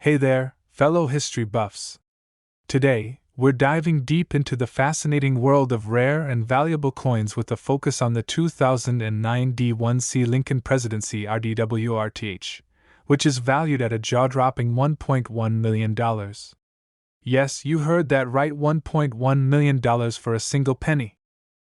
Hey there, fellow history buffs. Today, we're diving deep into the fascinating world of rare and valuable coins with a focus on the 2009 D1C Lincoln Presidency RDWRTH, which is valued at a jaw-dropping $1.1 million. Yes, you heard that right, $1.1 million for a single penny.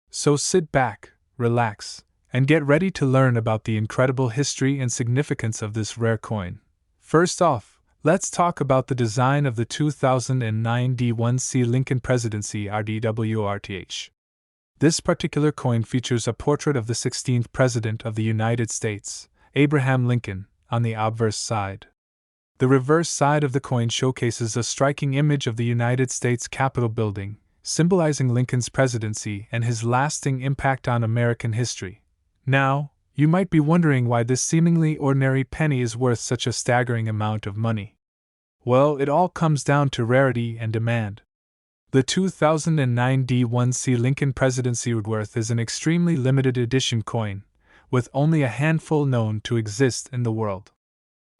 So sit back, relax, and get ready to learn about the incredible history and significance of this rare coin. First off, let's talk about the design of the 2009 D1C Lincoln Presidency RDWRTH. This particular coin features a portrait of the 16th President of the United States, Abraham Lincoln, on the obverse side. The reverse side of the coin showcases a striking image of the United States Capitol building, symbolizing Lincoln's presidency and his lasting impact on American history. Now, you might be wondering why this seemingly ordinary penny is worth such a staggering amount of money. Well, it all comes down to rarity and demand. The 2009 D1C Lincoln Presidency Woodworth is an extremely limited edition coin, with only a handful known to exist in the world.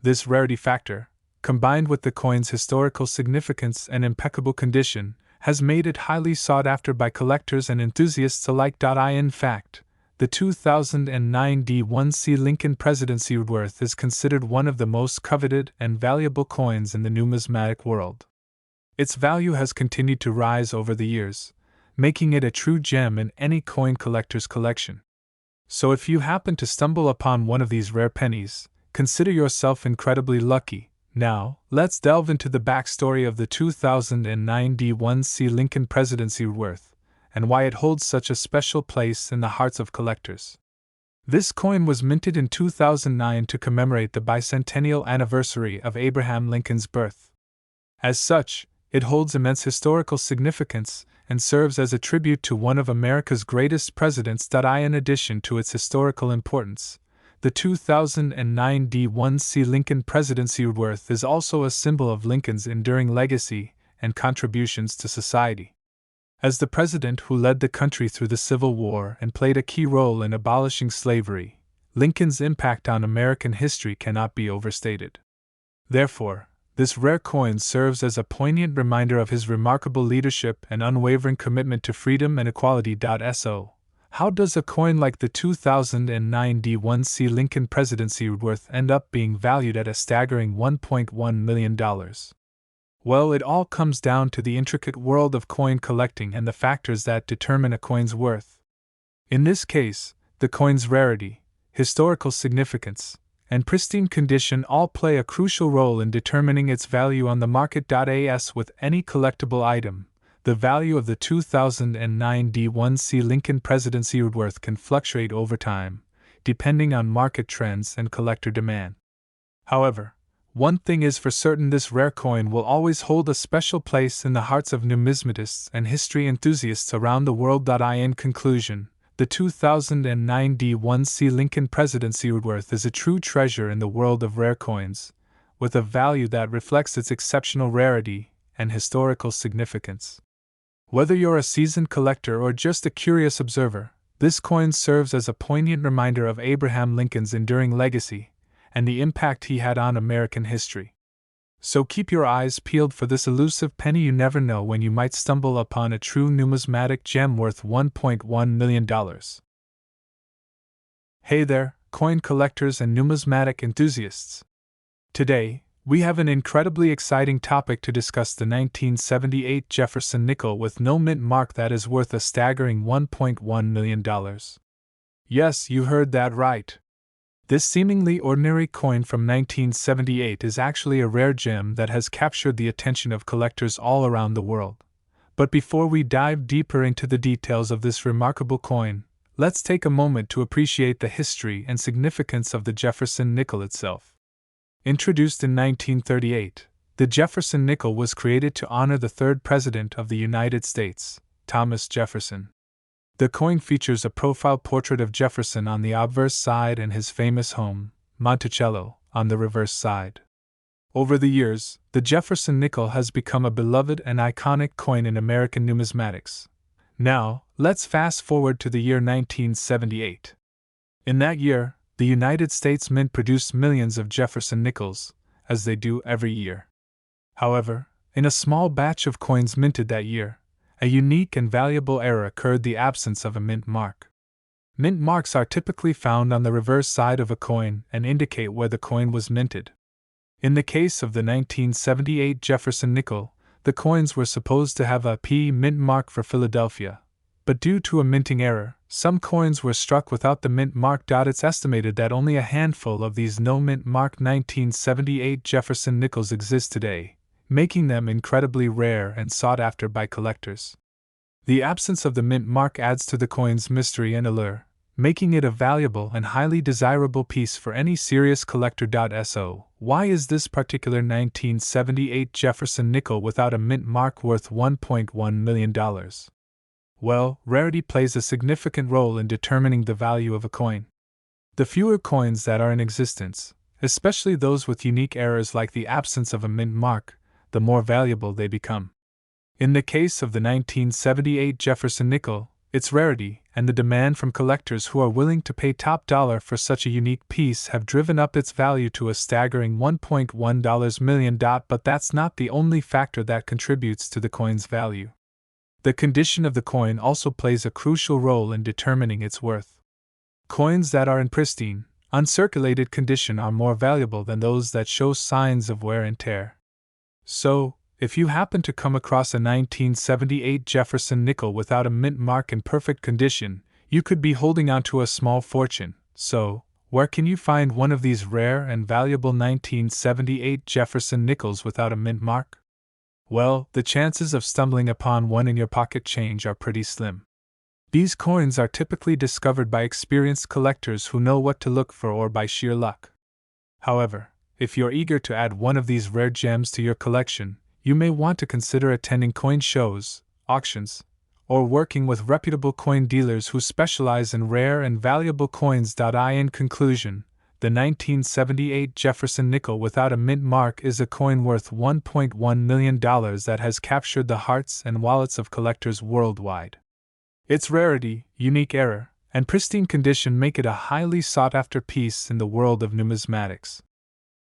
This rarity factor, combined with the coin's historical significance and impeccable condition, has made it highly sought after by collectors and enthusiasts alike. In fact, the 2009 D1C Lincoln Presidency Woodworth is considered one of the most coveted and valuable coins in the numismatic world. Its value has continued to rise over the years, making it a true gem in any coin collector's collection. So if you happen to stumble upon one of these rare pennies, consider yourself incredibly lucky. Now, let's delve into the backstory of the 2009 D1C Lincoln Presidency Woodworth, and why it holds such a special place in the hearts of collectors. This coin was minted in 2009 to commemorate the bicentennial anniversary of Abraham Lincoln's birth. As such, it holds immense historical significance and serves as a tribute to one of America's greatest presidents. In addition to its historical importance, the 2009 D1C Lincoln Presidency Woodworth is also a symbol of Lincoln's enduring legacy and contributions to society. As the president who led the country through the Civil War and played a key role in abolishing slavery, Lincoln's impact on American history cannot be overstated. Therefore, this rare coin serves as a poignant reminder of his remarkable leadership and unwavering commitment to freedom and equality. So, how does a coin like the 2009 D1C Lincoln Presidency Woodworth end up being valued at a staggering $1.1 million? Well, it all comes down to the intricate world of coin collecting and the factors that determine a coin's worth. In this case, the coin's rarity, historical significance, and pristine condition all play a crucial role in determining its value on the market. As with any collectible item, the value of the 2009 D1C Lincoln Presidency Woodworth can fluctuate over time, depending on market trends and collector demand. However, one thing is for certain: this rare coin will always hold a special place in the hearts of numismatists and history enthusiasts around the world. In conclusion, the 2009 D1C Lincoln Presidency Woodworth is a true treasure in the world of rare coins, with a value that reflects its exceptional rarity and historical significance. Whether you're a seasoned collector or just a curious observer, this coin serves as a poignant reminder of Abraham Lincoln's enduring legacy and the impact he had on American history. So keep your eyes peeled for this elusive penny. You never know when you might stumble upon a true numismatic gem worth $1.1 million. Hey there, coin collectors and numismatic enthusiasts. Today, we have an incredibly exciting topic to discuss: the 1978 Jefferson nickel with no mint mark that is worth a staggering $1.1 million. Yes, you heard that right. This seemingly ordinary coin from 1978 is actually a rare gem that has captured the attention of collectors all around the world. But before we dive deeper into the details of this remarkable coin, let's take a moment to appreciate the history and significance of the Jefferson nickel itself. Introduced in 1938, the Jefferson nickel was created to honor the third President of the United States, Thomas Jefferson. The coin features a profile portrait of Jefferson on the obverse side and his famous home, Monticello, on the reverse side. Over the years, the Jefferson nickel has become a beloved and iconic coin in American numismatics. Now, let's fast forward to the year 1978. In that year, the United States Mint produced millions of Jefferson nickels, as they do every year. However, in a small batch of coins minted that year, a unique and valuable error occurred: the absence of a mint mark. Mint marks are typically found on the reverse side of a coin and indicate where the coin was minted. In the case of the 1978 Jefferson Nickel, the coins were supposed to have a P-Mint mark for Philadelphia, but due to a minting error, some coins were struck without the mint mark. It's estimated that only a handful of these no-mint mark 1978 Jefferson Nickels exist today, making them incredibly rare and sought after by collectors. The absence of the mint mark adds to the coin's mystery and allure, making it a valuable and highly desirable piece for any serious collector. So, why is this particular 1978 Jefferson nickel without a mint mark worth $1.1 million? Well, rarity plays a significant role in determining the value of a coin. The fewer coins that are in existence, especially those with unique errors like the absence of a mint mark, the more valuable they become. In the case of the 1978 Jefferson nickel, its rarity and the demand from collectors who are willing to pay top dollar for such a unique piece have driven up its value to a staggering $1.1 million. But that's not the only factor that contributes to the coin's value. The condition of the coin also plays a crucial role in determining its worth. Coins that are in pristine, uncirculated condition are more valuable than those that show signs of wear and tear. So, if you happen to come across a 1978 Jefferson nickel without a mint mark in perfect condition, you could be holding on to a small fortune. So, where can you find one of these rare and valuable 1978 Jefferson nickels without a mint mark? Well, the chances of stumbling upon one in your pocket change are pretty slim. These coins are typically discovered by experienced collectors who know what to look for or by sheer luck. However, if you're eager to add one of these rare gems to your collection, you may want to consider attending coin shows, auctions, or working with reputable coin dealers who specialize in rare and valuable coins. In conclusion, the 1978 Jefferson nickel without a mint mark is a coin worth $1.1 million that has captured the hearts and wallets of collectors worldwide. Its rarity, unique error, and pristine condition make it a highly sought-after piece in the world of numismatics.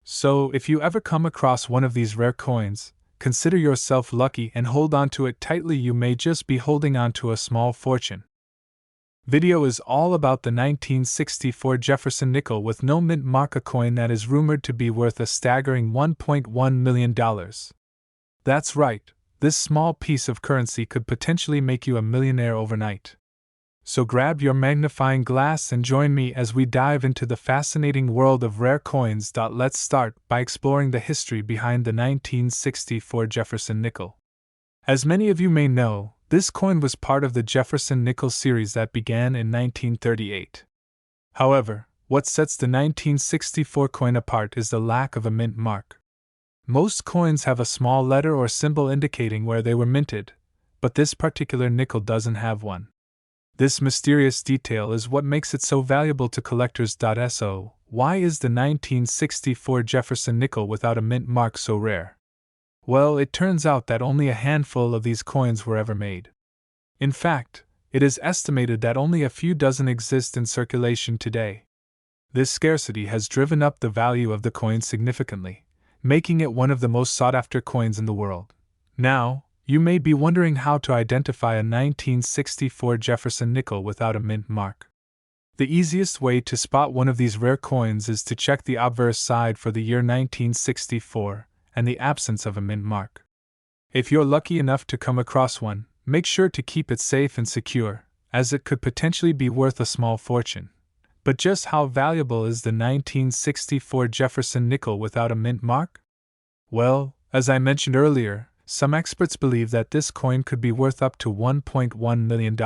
So, if you ever come across one of these rare coins, consider yourself lucky and hold on to it tightly. You may just be holding on to a small fortune. Video is all about the 1964 Jefferson nickel with no mint mark, a coin that is rumored to be worth a staggering $1.1 million. That's right, this small piece of currency could potentially make you a millionaire overnight. So grab your magnifying glass and join me as we dive into the fascinating world of rare coins. Let's start by exploring the history behind the 1964 Jefferson nickel. As many of you may know, this coin was part of the Jefferson nickel series that began in 1938. However, what sets the 1964 coin apart is the lack of a mint mark. Most coins have a small letter or symbol indicating where they were minted, but this particular nickel doesn't have one. This mysterious detail is what makes it so valuable to collectors. So, why is the 1964 Jefferson nickel without a mint mark so rare? Well, it turns out that only a handful of these coins were ever made. In fact, it is estimated that only a few dozen exist in circulation today. This scarcity has driven up the value of the coin significantly, making it one of the most sought-after coins in the world. Now, you may be wondering how to identify a 1964 Jefferson nickel without a mint mark. The easiest way to spot one of these rare coins is to check the obverse side for the year 1964 and the absence of a mint mark. If you're lucky enough to come across one, make sure to keep it safe and secure, as it could potentially be worth a small fortune. But just how valuable is the 1964 Jefferson nickel without a mint mark? Well, as I mentioned earlier, some experts believe that this coin could be worth up to $1.1 million.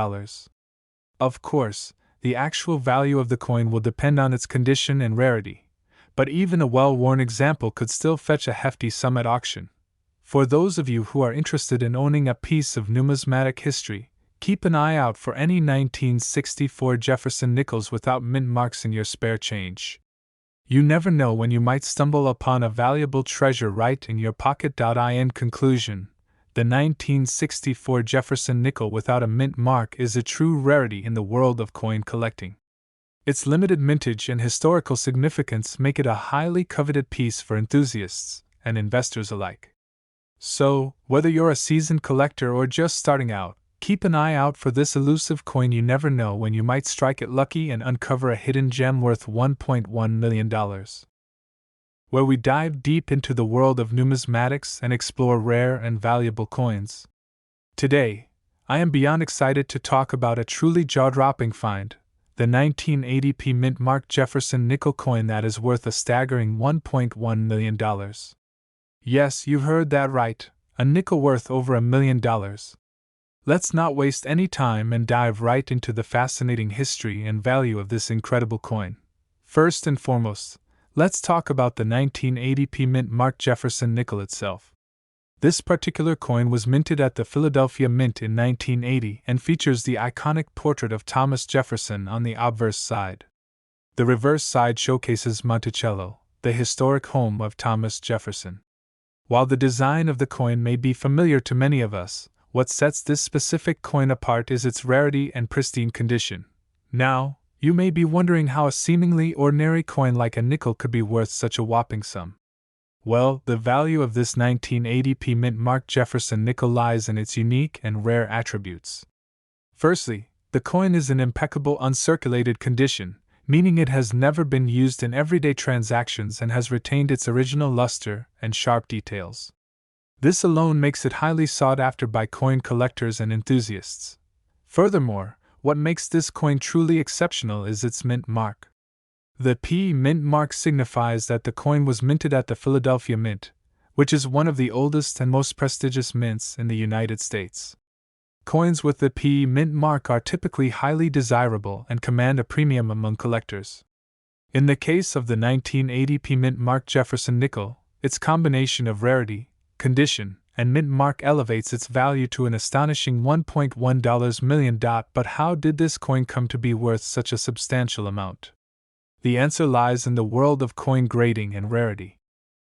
Of course, the actual value of the coin will depend on its condition and rarity, but even a well-worn example could still fetch a hefty sum at auction. For those of you who are interested in owning a piece of numismatic history, keep an eye out for any 1964 Jefferson nickels without mint marks in your spare change. You never know when you might stumble upon a valuable treasure right in your pocket. In conclusion, the 1964 Jefferson nickel without a mint mark is a true rarity in the world of coin collecting. Its limited mintage and historical significance make it a highly coveted piece for enthusiasts and investors alike. So, whether you're a seasoned collector or just starting out, keep an eye out for this elusive coin. You never know when you might strike it lucky and uncover a hidden gem worth $1.1 million. Where we dive deep into the world of numismatics and explore rare and valuable coins. Today, I am beyond excited to talk about a truly jaw-dropping find, the 1980 P-Mint Mark Jefferson nickel coin that is worth a staggering $1.1 million. Yes, you heard that right, a nickel worth over $1 million. Let's not waste any time and dive right into the fascinating history and value of this incredible coin. First and foremost, let's talk about the 1980 P-Mint Mark Jefferson nickel itself. This particular coin was minted at the Philadelphia Mint in 1980 and features the iconic portrait of Thomas Jefferson on the obverse side. The reverse side showcases Monticello, the historic home of Thomas Jefferson. While the design of the coin may be familiar to many of us, what sets this specific coin apart is its rarity and pristine condition. Now, you may be wondering how a seemingly ordinary coin like a nickel could be worth such a whopping sum. Well, the value of this 1980 P-Mint Mark Jefferson nickel lies in its unique and rare attributes. Firstly, the coin is in impeccable uncirculated condition, meaning it has never been used in everyday transactions and has retained its original luster and sharp details. This alone makes it highly sought after by coin collectors and enthusiasts. Furthermore, what makes this coin truly exceptional is its mint mark. The P-Mint mark signifies that the coin was minted at the Philadelphia Mint, which is one of the oldest and most prestigious mints in the United States. Coins with the P-Mint mark are typically highly desirable and command a premium among collectors. In the case of the 1980 P-Mint Mark Jefferson nickel, its combination of rarity, condition, and mint mark elevates its value to an astonishing $1.1 million. But how did this coin come to be worth such a substantial amount? The answer lies in the world of coin grading and rarity.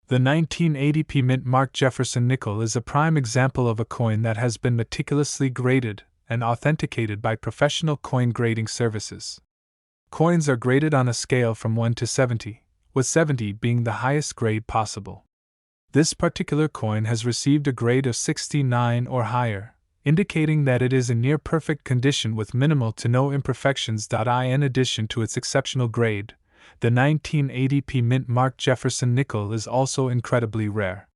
The 1980 P-Mint Mark Jefferson nickel is a prime example of a coin that has been meticulously graded and authenticated by professional coin grading services. Coins are graded on a scale from 1 to 70, with 70 being the highest grade possible. This particular coin has received a grade of 69 or higher, indicating that it is in near perfect condition with minimal to no imperfections. In addition to its exceptional grade, the 1980 P-Mint Mark Jefferson nickel is also incredibly rare.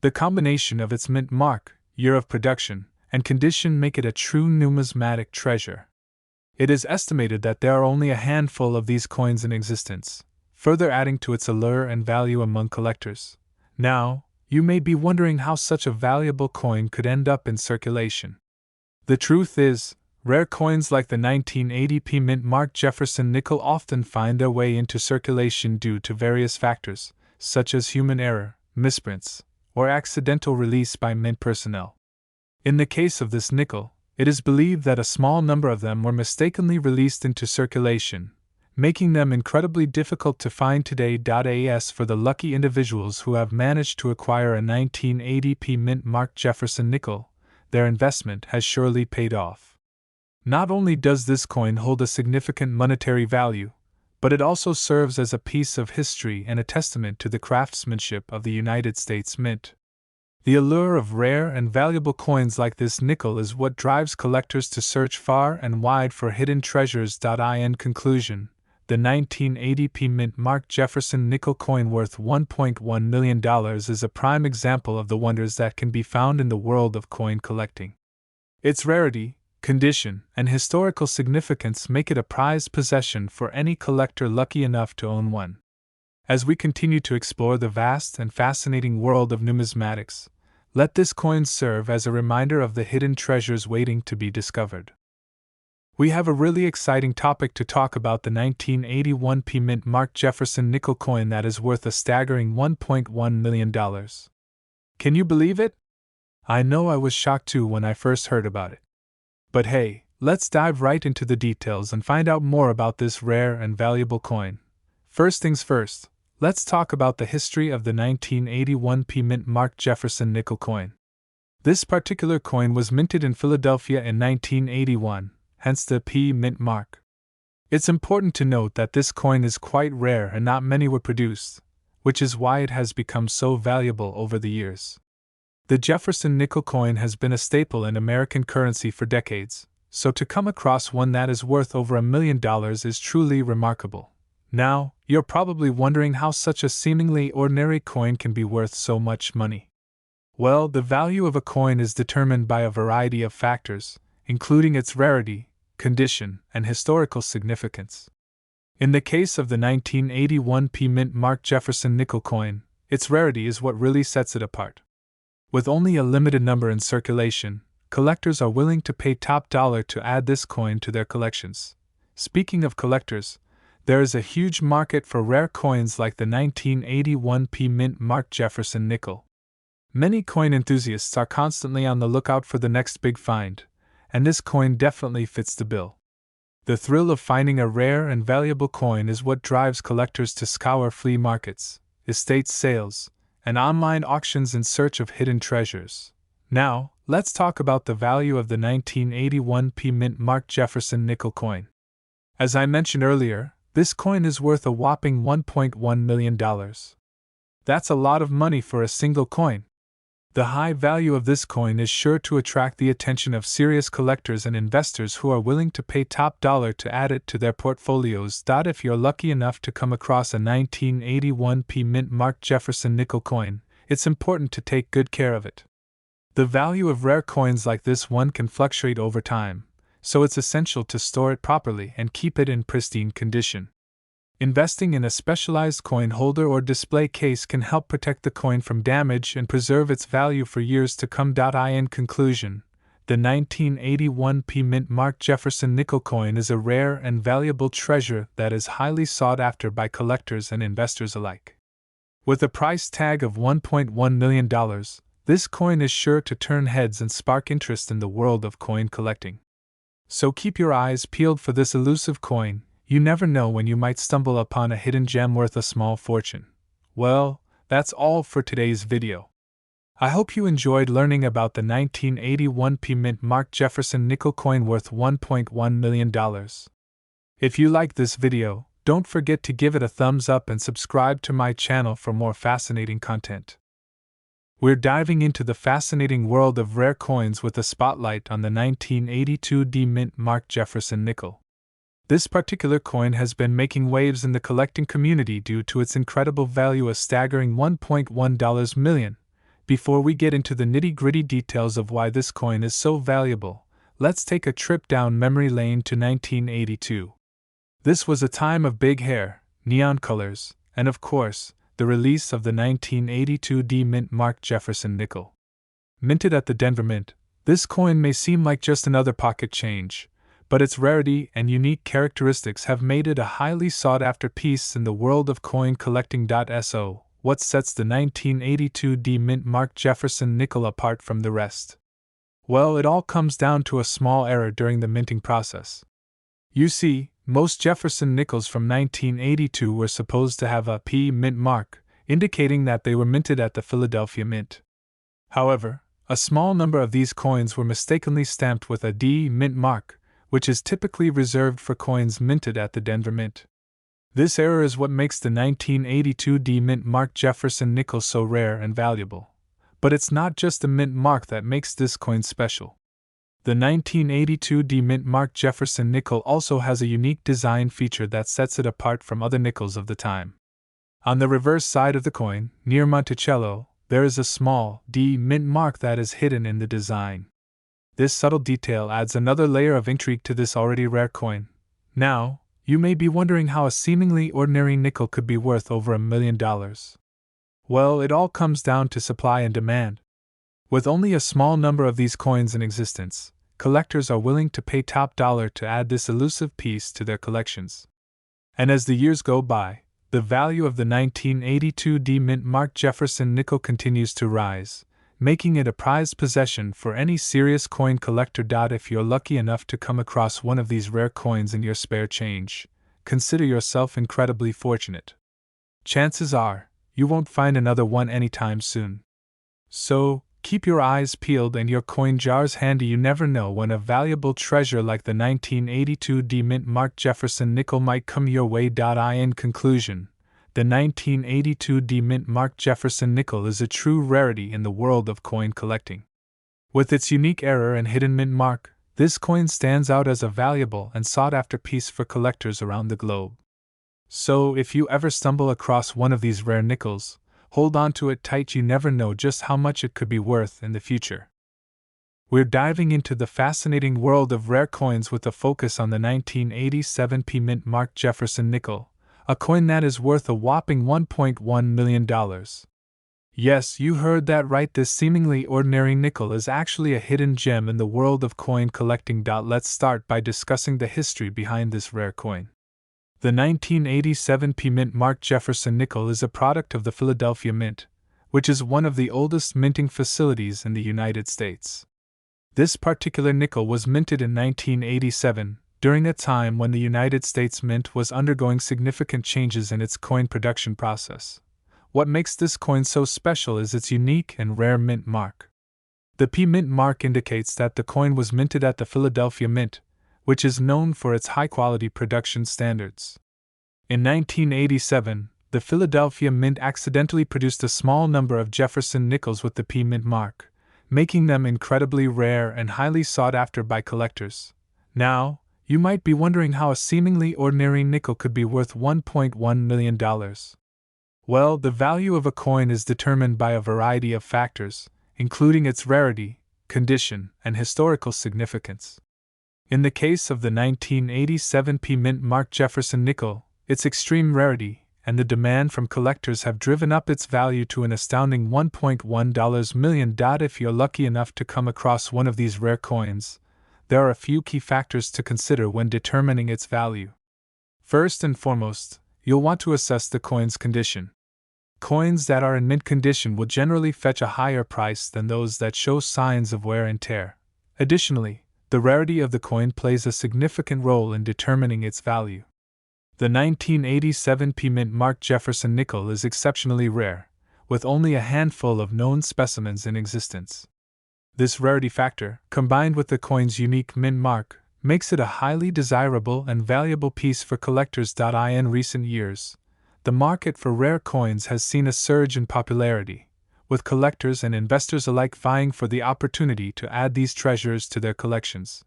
The combination of its mint mark, year of production, and condition make it a true numismatic treasure. It is estimated that there are only a handful of these coins in existence, further adding to its allure and value among collectors. Now, you may be wondering how such a valuable coin could end up in circulation. The truth is, rare coins like the 1980 P-Mint Mark Jefferson nickel often find their way into circulation due to various factors, such as human error, misprints, or accidental release by mint personnel. In the case of this nickel, it is believed that a small number of them were mistakenly released into circulation, making them incredibly difficult to find today. As for the lucky individuals who have managed to acquire a 1980 P-Mint Mark Jefferson nickel, their investment has surely paid off. Not only does this coin hold a significant monetary value, but it also serves as a piece of history and a testament to the craftsmanship of the United States Mint. The allure of rare and valuable coins like this nickel is what drives collectors to search far and wide for hidden treasures. In conclusion, the 1980 P-Mint Mark Jefferson nickel coin worth $1.1 million is a prime example of the wonders that can be found in the world of coin collecting. Its rarity, condition, and historical significance make it a prized possession for any collector lucky enough to own one. As we continue to explore the vast and fascinating world of numismatics, let this coin serve as a reminder of the hidden treasures waiting to be discovered. We have a really exciting topic to talk about: the 1981 P-Mint Mark Jefferson nickel coin that is worth a staggering $1.1 million. Can you believe it? I know I was shocked too when I first heard about it. But hey, let's dive right into the details and find out more about this rare and valuable coin. First things first, let's talk about the history of the 1981 P-Mint Mark Jefferson nickel coin. This particular coin was minted in Philadelphia in 1981. Hence the P-Mint mark. It's important to note that this coin is quite rare and not many were produced, which is why it has become so valuable over the years. The Jefferson nickel coin has been a staple in American currency for decades, so to come across one that is worth over $1 million is truly remarkable. Now, you're probably wondering how such a seemingly ordinary coin can be worth so much money. Well, the value of a coin is determined by a variety of factors, including its rarity, condition, and historical significance. In the case of the 1981 P-Mint marked Jefferson nickel coin, its rarity is what really sets it apart. With only a limited number in circulation, collectors are willing to pay top dollar to add this coin to their collections. Speaking of collectors, there is a huge market for rare coins like the 1981 P-Mint marked Jefferson nickel. Many coin enthusiasts are constantly on the lookout for the next big find, and this coin definitely fits the bill. The thrill of finding a rare and valuable coin is what drives collectors to scour flea markets, estate sales, and online auctions in search of hidden treasures. Now, let's talk about the value of the 1981 P-Mint marked Jefferson nickel coin. As I mentioned earlier, this coin is worth a whopping $1.1 million. That's a lot of money for a single coin. The high value of this coin is sure to attract the attention of serious collectors and investors who are willing to pay top dollar to add it to their portfolios. If you're lucky enough to come across a 1981 P-Mint marked Jefferson nickel coin, it's important to take good care of it. The value of rare coins like this one can fluctuate over time, so it's essential to store it properly and keep it in pristine condition. Investing in a specialized coin holder or display case can help protect the coin from damage and preserve its value for years to come. In conclusion, the 1981 P-Mint marked Jefferson nickel coin is a rare and valuable treasure that is highly sought after by collectors and investors alike. With a price tag of $1.1 million, this coin is sure to turn heads and spark interest in the world of coin collecting. So keep your eyes peeled for this elusive coin. You never know when you might stumble upon a hidden gem worth a small fortune. Well, that's all for today's video. I hope you enjoyed learning about the 1981 P-Mint marked Jefferson nickel coin worth $1.1 million. If you liked this video, don't forget to give it a thumbs up and subscribe to my channel for more fascinating content. We're diving into the fascinating world of rare coins with a spotlight on the 1982 P-Mint marked Jefferson nickel. This particular coin has been making waves in the collecting community due to its incredible value, a staggering $1.1 million. Before we get into the nitty-gritty details of why this coin is so valuable, let's take a trip down memory lane to 1982. This was a time of big hair, neon colors, and of course, the release of the 1982 P-Mint marked Jefferson nickel. Minted at the Denver Mint, this coin may seem like just another pocket change, but its rarity and unique characteristics have made it a highly sought-after piece in the world of coin collecting. So, what sets the 1982 P-Mint marked Jefferson nickel apart from the rest? Well, it all comes down to a small error during the minting process. You see, most Jefferson nickels from 1982 were supposed to have a P-Mint mark, indicating that they were minted at the Philadelphia Mint. However, a small number of these coins were mistakenly stamped with a D-Mint mark, which is typically reserved for coins minted at the Denver Mint. This error is what makes the 1982 P-Mint marked Jefferson nickel so rare and valuable. But it's not just the mint mark that makes this coin special. The 1982 P-Mint marked Jefferson nickel also has a unique design feature that sets it apart from other nickels of the time. On the reverse side of the coin, near Monticello, there is a small D-Mint mark that is hidden in the design. This subtle detail adds another layer of intrigue to this already rare coin. Now, you may be wondering how a seemingly ordinary nickel could be worth over $1 million. Well, it all comes down to supply and demand. With only a small number of these coins in existence, collectors are willing to pay top dollar to add this elusive piece to their collections. And as the years go by, the value of the 1982 P-Mint marked Jefferson nickel continues to rise, making it a prized possession for any serious coin collector. If you're lucky enough to come across one of these rare coins in your spare change, consider yourself incredibly fortunate. Chances are, you won't find another one anytime soon. So, keep your eyes peeled and your coin jars handy. You never know when a valuable treasure like the 1982 P-Mint marked Jefferson nickel might come your way. In conclusion, The 1982 D-Mint Mark Jefferson Nickel is a true rarity in the world of coin collecting. With its unique error and hidden mint mark, this coin stands out as a valuable and sought-after piece for collectors around the globe. So, if you ever stumble across one of these rare nickels, hold on to it tight. You never know just how much it could be worth in the future. We're diving into the fascinating world of rare coins with a focus on the 1987 P-Mint Mark Jefferson Nickel, a coin that is worth a whopping $1.1 million. Yes, you heard that right. This seemingly ordinary nickel is actually a hidden gem in the world of coin collecting. Let's start by discussing the history behind this rare coin. The 1987 P-Mint Mark Jefferson Nickel is a product of the Philadelphia Mint, which is one of the oldest minting facilities in the United States. This particular nickel was minted in 1987, during a time when the United States Mint was undergoing significant changes in its coin production process. What makes this coin so special is its unique and rare mint mark. The P-Mint mark indicates that the coin was minted at the Philadelphia Mint, which is known for its high-quality production standards. In 1987, the Philadelphia Mint accidentally produced a small number of Jefferson nickels with the P-Mint mark, making them incredibly rare and highly sought after by collectors. Now, you might be wondering how a seemingly ordinary nickel could be worth $1.1 million. Well, the value of a coin is determined by a variety of factors, including its rarity, condition, and historical significance. In the case of the 1987 P-Mint Mark Jefferson Nickel, its extreme rarity and the demand from collectors have driven up its value to an astounding $1.1 million. If you're lucky enough to come across one of these rare coins, there are a few key factors to consider when determining its value. First and foremost, you'll want to assess the coin's condition. Coins that are in mint condition will generally fetch a higher price than those that show signs of wear and tear. Additionally, the rarity of the coin plays a significant role in determining its value. The 1987 P-Mint Mark Jefferson Nickel is exceptionally rare, with only a handful of known specimens in existence. This rarity factor, combined with the coin's unique mint mark, makes it a highly desirable and valuable piece for collectors. In recent years, the market for rare coins has seen a surge in popularity, with collectors and investors alike vying for the opportunity to add these treasures to their collections.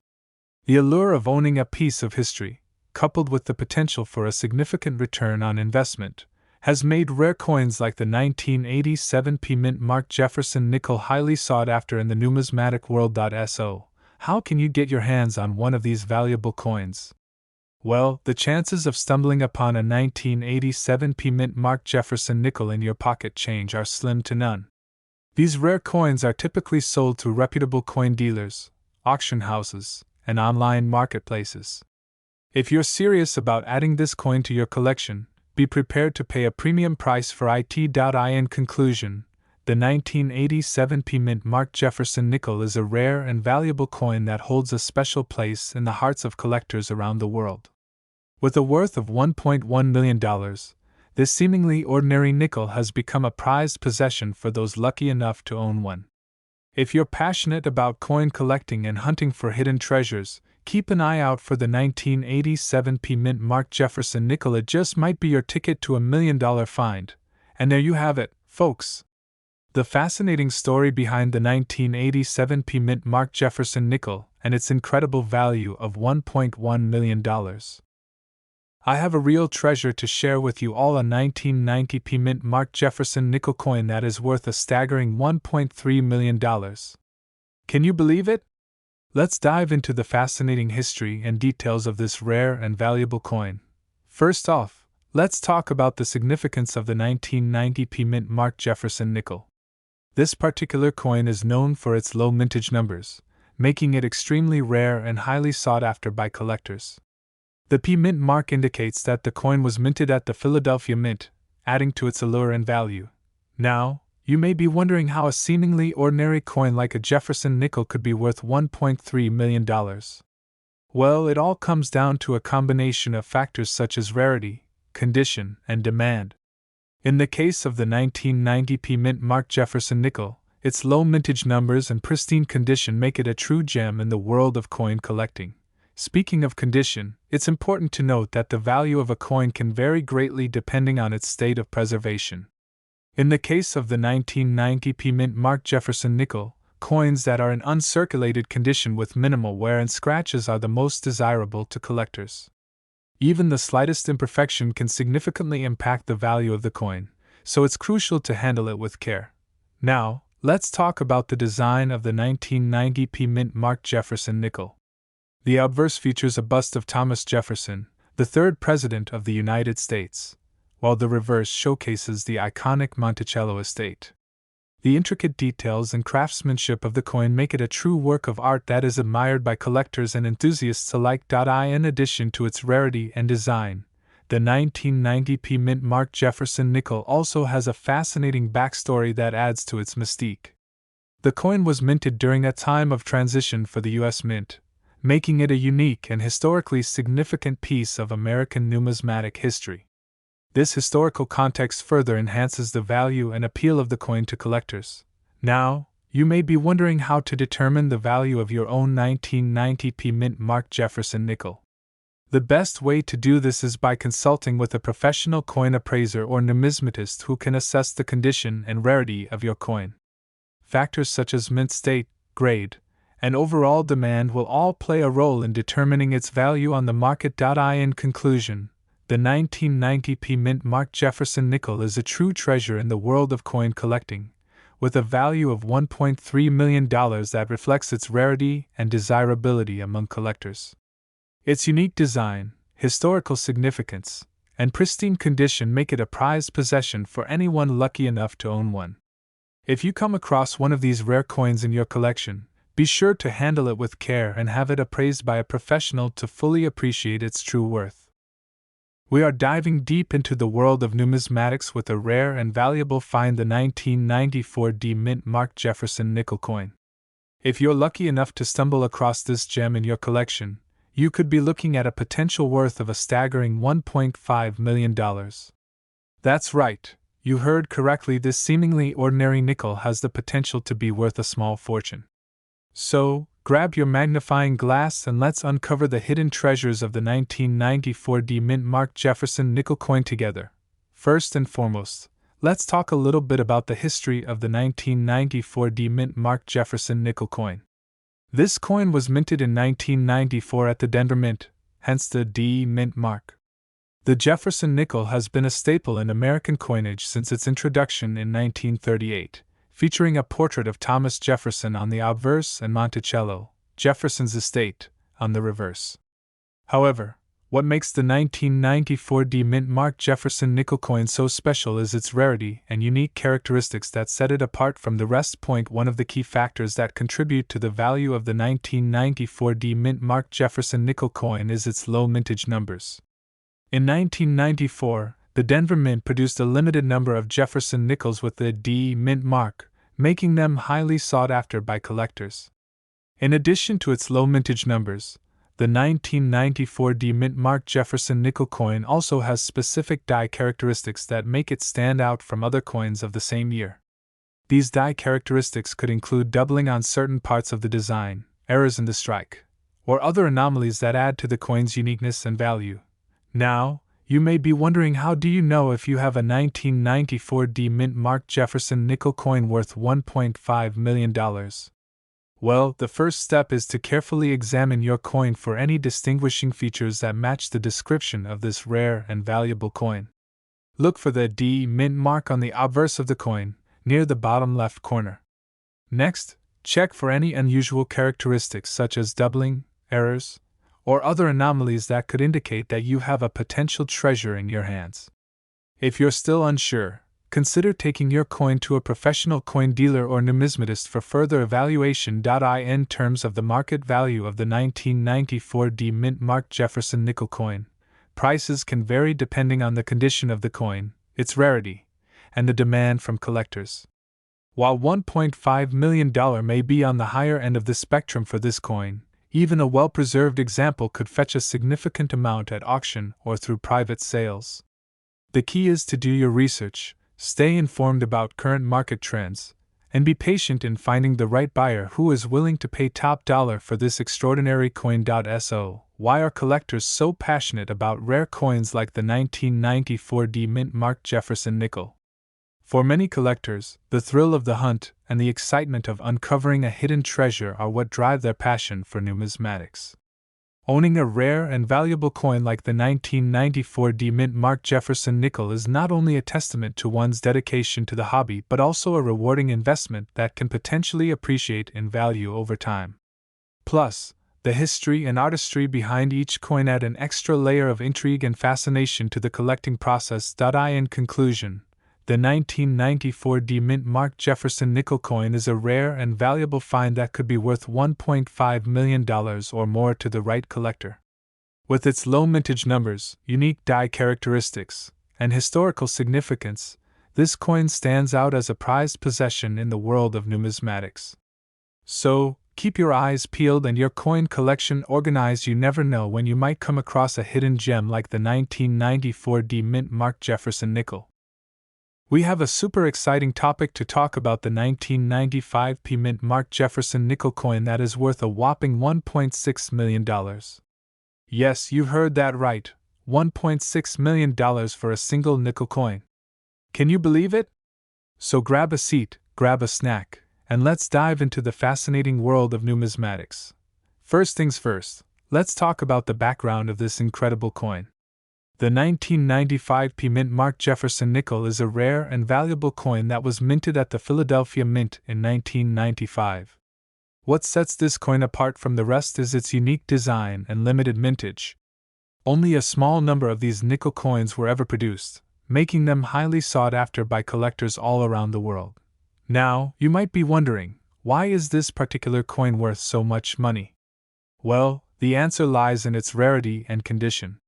The allure of owning a piece of history, coupled with the potential for a significant return on investment, has made rare coins like the 1987 P-Mint Mark Jefferson Nickel highly sought after in the numismatic world. So, how can you get your hands on one of these valuable coins? Well, the chances of stumbling upon a 1987 P-Mint Mark Jefferson Nickel in your pocket change are slim to none. These rare coins are typically sold to reputable coin dealers, auction houses, and online marketplaces. If you're serious about adding this coin to your collection, be prepared to pay a premium price for it. In conclusion, the 1987 P-Mint Mark Jefferson Nickel is a rare and valuable coin that holds a special place in the hearts of collectors around the world. With a worth of $1.1 million, this seemingly ordinary nickel has become a prized possession for those lucky enough to own one. If you're passionate about coin collecting and hunting for hidden treasures, keep an eye out for the 1987 P-Mint Mark Jefferson Nickel. It just might be your ticket to $1 million find. And there you have it, folks. The fascinating story behind the 1987 P-Mint Mark Jefferson Nickel and its incredible value of $1.1 million. I have a real treasure to share with you all, a 1990 P-Mint Mark Jefferson Nickel coin that is worth a staggering $1.3 million. Can you believe it? Let's dive into the fascinating history and details of this rare and valuable coin. First off, let's talk about the significance of the 1990 P-Mint Mark Jefferson Nickel. This particular coin is known for its low mintage numbers, making it extremely rare and highly sought after by collectors. The P-Mint mark indicates that the coin was minted at the Philadelphia Mint, adding to its allure and value. Now, you may be wondering how a seemingly ordinary coin like a Jefferson nickel could be worth $1.3 million. Well, it all comes down to a combination of factors such as rarity, condition, and demand. In the case of the 1990 P-Mint Mark Jefferson Nickel, its low mintage numbers and pristine condition make it a true gem in the world of coin collecting. Speaking of condition, it's important to note that the value of a coin can vary greatly depending on its state of preservation. In the case of the 1990 P-Mint marked Jefferson Nickel, coins that are in uncirculated condition with minimal wear and scratches are the most desirable to collectors. Even the slightest imperfection can significantly impact the value of the coin, so it's crucial to handle it with care. Now, let's talk about the design of the 1990 P-Mint marked Jefferson Nickel. The obverse features a bust of Thomas Jefferson, the third President of the United States, while the reverse showcases the iconic Monticello estate. The intricate details and craftsmanship of the coin make it a true work of art that is admired by collectors and enthusiasts alike. In addition to its rarity and design, the 1990 P-Mint marked Jefferson Nickel also has a fascinating backstory that adds to its mystique. The coin was minted during a time of transition for the U.S. Mint, making it a unique and historically significant piece of American numismatic history. This historical context further enhances the value and appeal of the coin to collectors. Now, you may be wondering how to determine the value of your own 1990 P-Mint marked Jefferson Nickel. The best way to do this is by consulting with a professional coin appraiser or numismatist who can assess the condition and rarity of your coin. Factors such as mint state, grade, and overall demand will all play a role in determining its value on the market. In conclusion, the 1990 P-Mint marked Jefferson Nickel is a true treasure in the world of coin collecting, with a value of $1.3 million that reflects its rarity and desirability among collectors. Its unique design, historical significance, and pristine condition make it a prized possession for anyone lucky enough to own one. If you come across one of these rare coins in your collection, be sure to handle it with care and have it appraised by a professional to fully appreciate its true worth. We are diving deep into the world of numismatics with a rare and valuable find, the 1994 Mint marked Jefferson Nickel coin. If you're lucky enough to stumble across this gem in your collection, you could be looking at a potential worth of a staggering $1.5 million. That's right, you heard correctly, this seemingly ordinary nickel has the potential to be worth a small fortune. So, grab your magnifying glass and let's uncover the hidden treasures of the 1994 Mint marked Jefferson Nickel coin together. First and foremost, let's talk a little bit about the history of the 1994 Mint marked Jefferson Nickel coin. This coin was minted in 1994 at the Denver Mint, hence the D Mint mark. The Jefferson Nickel has been a staple in American coinage since its introduction in 1938. Featuring a portrait of Thomas Jefferson on the obverse and Monticello, Jefferson's estate, on the reverse. However, what makes the 1994 Mint marked Jefferson Nickel coin so special is its rarity and unique characteristics that set it apart from the rest. One of the key factors that contribute to the value of the 1994 Mint marked Jefferson Nickel coin is its low mintage numbers. In 1994, the Denver Mint produced a limited number of Jefferson Nickels with the D Mint mark, making them highly sought after by collectors. In addition to its low mintage numbers, the 1994 Mint marked Jefferson Nickel coin also has specific die characteristics that make it stand out from other coins of the same year. These die characteristics could include doubling on certain parts of the design, errors in the strike, or other anomalies that add to the coin's uniqueness and value. Now, you may be wondering, how do you know if you have a 1994 Mint marked Jefferson Nickel coin worth $1.5 million? Well, the first step is to carefully examine your coin for any distinguishing features that match the description of this rare and valuable coin. Look for the D Mint mark on the obverse of the coin, near the bottom left corner. Next, check for any unusual characteristics such as doubling, errors, or other anomalies that could indicate that you have a potential treasure in your hands. If you're still unsure, consider taking your coin to a professional coin dealer or numismatist for further evaluation. In terms of the market value of the 1994 Mint marked Jefferson Nickel coin, prices can vary depending on the condition of the coin, its rarity, and the demand from collectors. While $1.5 million may be on the higher end of the spectrum for this coin, even a well-preserved example could fetch a significant amount at auction or through private sales. The key is to do your research, stay informed about current market trends, and be patient in finding the right buyer who is willing to pay top dollar for this extraordinary coin. So, why are collectors so passionate about rare coins like the 1994 Mint marked Jefferson nickel? For many collectors, the thrill of the hunt and the excitement of uncovering a hidden treasure are what drive their passion for numismatics. Owning a rare and valuable coin like the 1994 Mint marked Jefferson nickel is not only a testament to one's dedication to the hobby but also a rewarding investment that can potentially appreciate in value over time. Plus, the history and artistry behind each coin add an extra layer of intrigue and fascination to the collecting process. In conclusion, the 1994 Mint marked Jefferson nickel coin is a rare and valuable find that could be worth $1.5 million or more to the right collector. With its low mintage numbers, unique die characteristics, and historical significance, this coin stands out as a prized possession in the world of numismatics. So, keep your eyes peeled and your coin collection organized. You never know when you might come across a hidden gem like the 1994 Mint marked Jefferson nickel. We have a super exciting topic to talk about: the 1995 P-Mint marked Jefferson nickel coin that is worth a whopping $1.6 million. Yes, you heard that right, $1.6 million for a single nickel coin. Can you believe it? So grab a seat, grab a snack, and let's dive into the fascinating world of numismatics. First things first, let's talk about the background of this incredible coin. The 1995 P-Mint marked Jefferson nickel is a rare and valuable coin that was minted at the Philadelphia Mint in 1995. What sets this coin apart from the rest is its unique design and limited mintage. Only a small number of these nickel coins were ever produced, making them highly sought after by collectors all around the world. Now, you might be wondering, why is this particular coin worth so much money? Well, the answer lies in its rarity and condition.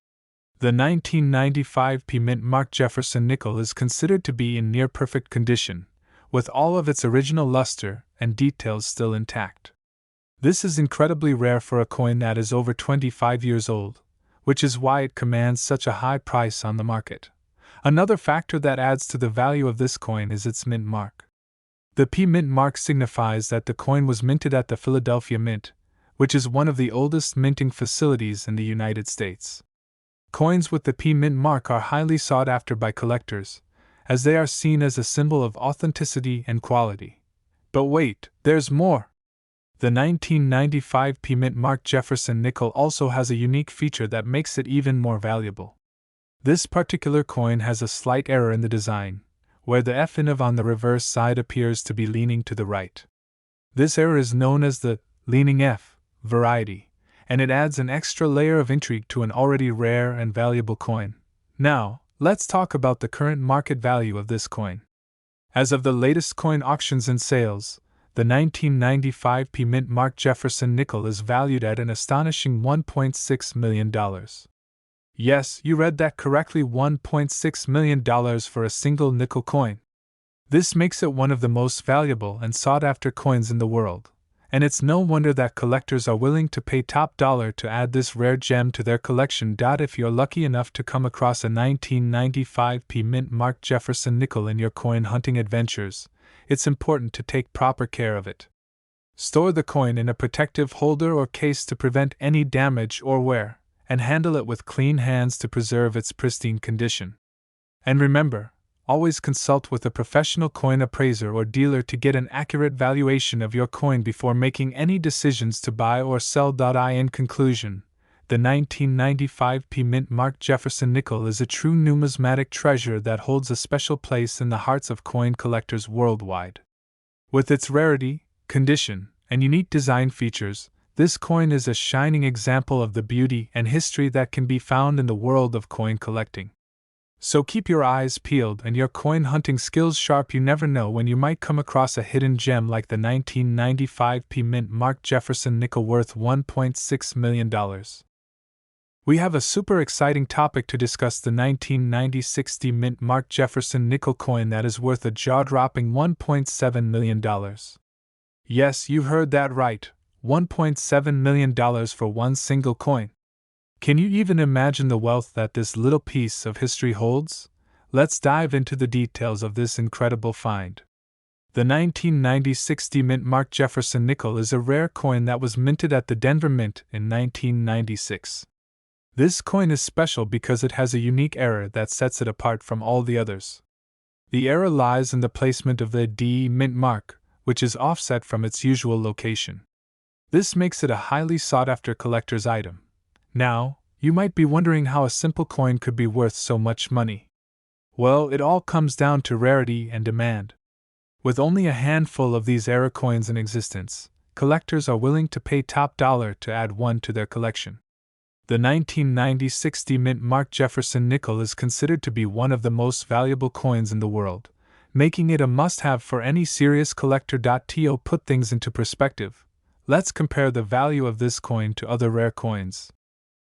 The 1995 P-Mint marked Jefferson nickel is considered to be in near-perfect condition, with all of its original luster and details still intact. This is incredibly rare for a coin that is over 25 years old, which is why it commands such a high price on the market. Another factor that adds to the value of this coin is its mint mark. The P-Mint mark signifies that the coin was minted at the Philadelphia Mint, which is one of the oldest minting facilities in the United States. Coins with the P-Mint mark are highly sought after by collectors, as they are seen as a symbol of authenticity and quality. But wait, there's more! The 1995 P-Mint marked Jefferson nickel also has a unique feature that makes it even more valuable. This particular coin has a slight error in the design, where the F-inov on the reverse side appears to be leaning to the right. This error is known as the leaning F variety, and it adds an extra layer of intrigue to an already rare and valuable coin. Now, let's talk about the current market value of this coin. As of the latest coin auctions and sales, the 1995 P-Mint marked Jefferson nickel is valued at an astonishing $1.6 million. Yes, you read that correctly, $1.6 million for a single nickel coin. This makes it one of the most valuable and sought-after coins in the world, and it's no wonder that collectors are willing to pay top dollar to add this rare gem to their collection. If you're lucky enough to come across a 1995 P-Mint marked Jefferson nickel in your coin hunting adventures, it's important to take proper care of it. Store the coin in a protective holder or case to prevent any damage or wear, and handle it with clean hands to preserve its pristine condition. And remember, always consult with a professional coin appraiser or dealer to get an accurate valuation of your coin before making any decisions to buy or sell. In conclusion, the 1995 P-Mint marked Jefferson nickel is a true numismatic treasure that holds a special place in the hearts of coin collectors worldwide. With its rarity, condition, and unique design features, this coin is a shining example of the beauty and history that can be found in the world of coin collecting. So keep your eyes peeled and your coin hunting skills sharp. You never know when you might come across a hidden gem like the 1995 P-Mint marked Jefferson nickel worth $1.6 million. We have a super exciting topic to discuss: the 1996 Mint marked Jefferson nickel coin that is worth a jaw-dropping $1.7 million. Yes, you heard that right, $1.7 million for one single coin. Can you even imagine the wealth that this little piece of history holds? Let's dive into the details of this incredible find. The 1990 60 Mint Mark Jefferson Nickel is a rare coin that was minted at the Denver Mint in 1996. This coin is special because it has a unique error that sets it apart from all the others. The error lies in the placement of the D Mint mark, which is offset from its usual location. This makes it a highly sought-after collector's item. Now, you might be wondering how a simple coin could be worth so much money. Well, it all comes down to rarity and demand. With only a handful of these error coins in existence, collectors are willing to pay top dollar to add one to their collection. The 1990 60 Mint Mark Jefferson Nickel is considered to be one of the most valuable coins in the world, making it a must-have for any serious collector. To put things into perspective, let's compare the value of this coin to other rare coins.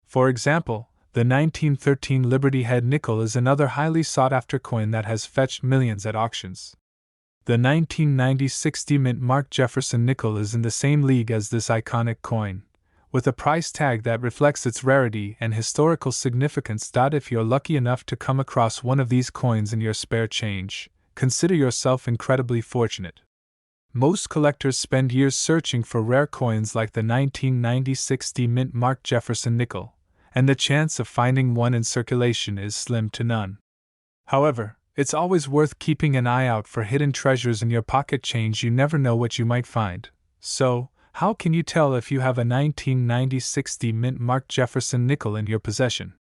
For example, the 1913 Liberty Head Nickel is another highly sought-after coin that has fetched millions at auctions. The 1990 60 Mint Mark Jefferson Nickel is in the same league as this iconic coin, with a price tag that reflects its rarity and historical significance. If you're lucky enough to come across one of these coins in your spare change, consider yourself incredibly fortunate. Most collectors spend years searching for rare coins like the 1990 60 Mint Mark Jefferson Nickel, and the chance of finding one in circulation is slim to none. However, it's always worth keeping an eye out for hidden treasures in your pocket change. You never know what you might find. So, how can you tell if you have a 1990 60 Mint Mark Jefferson Nickel in your possession?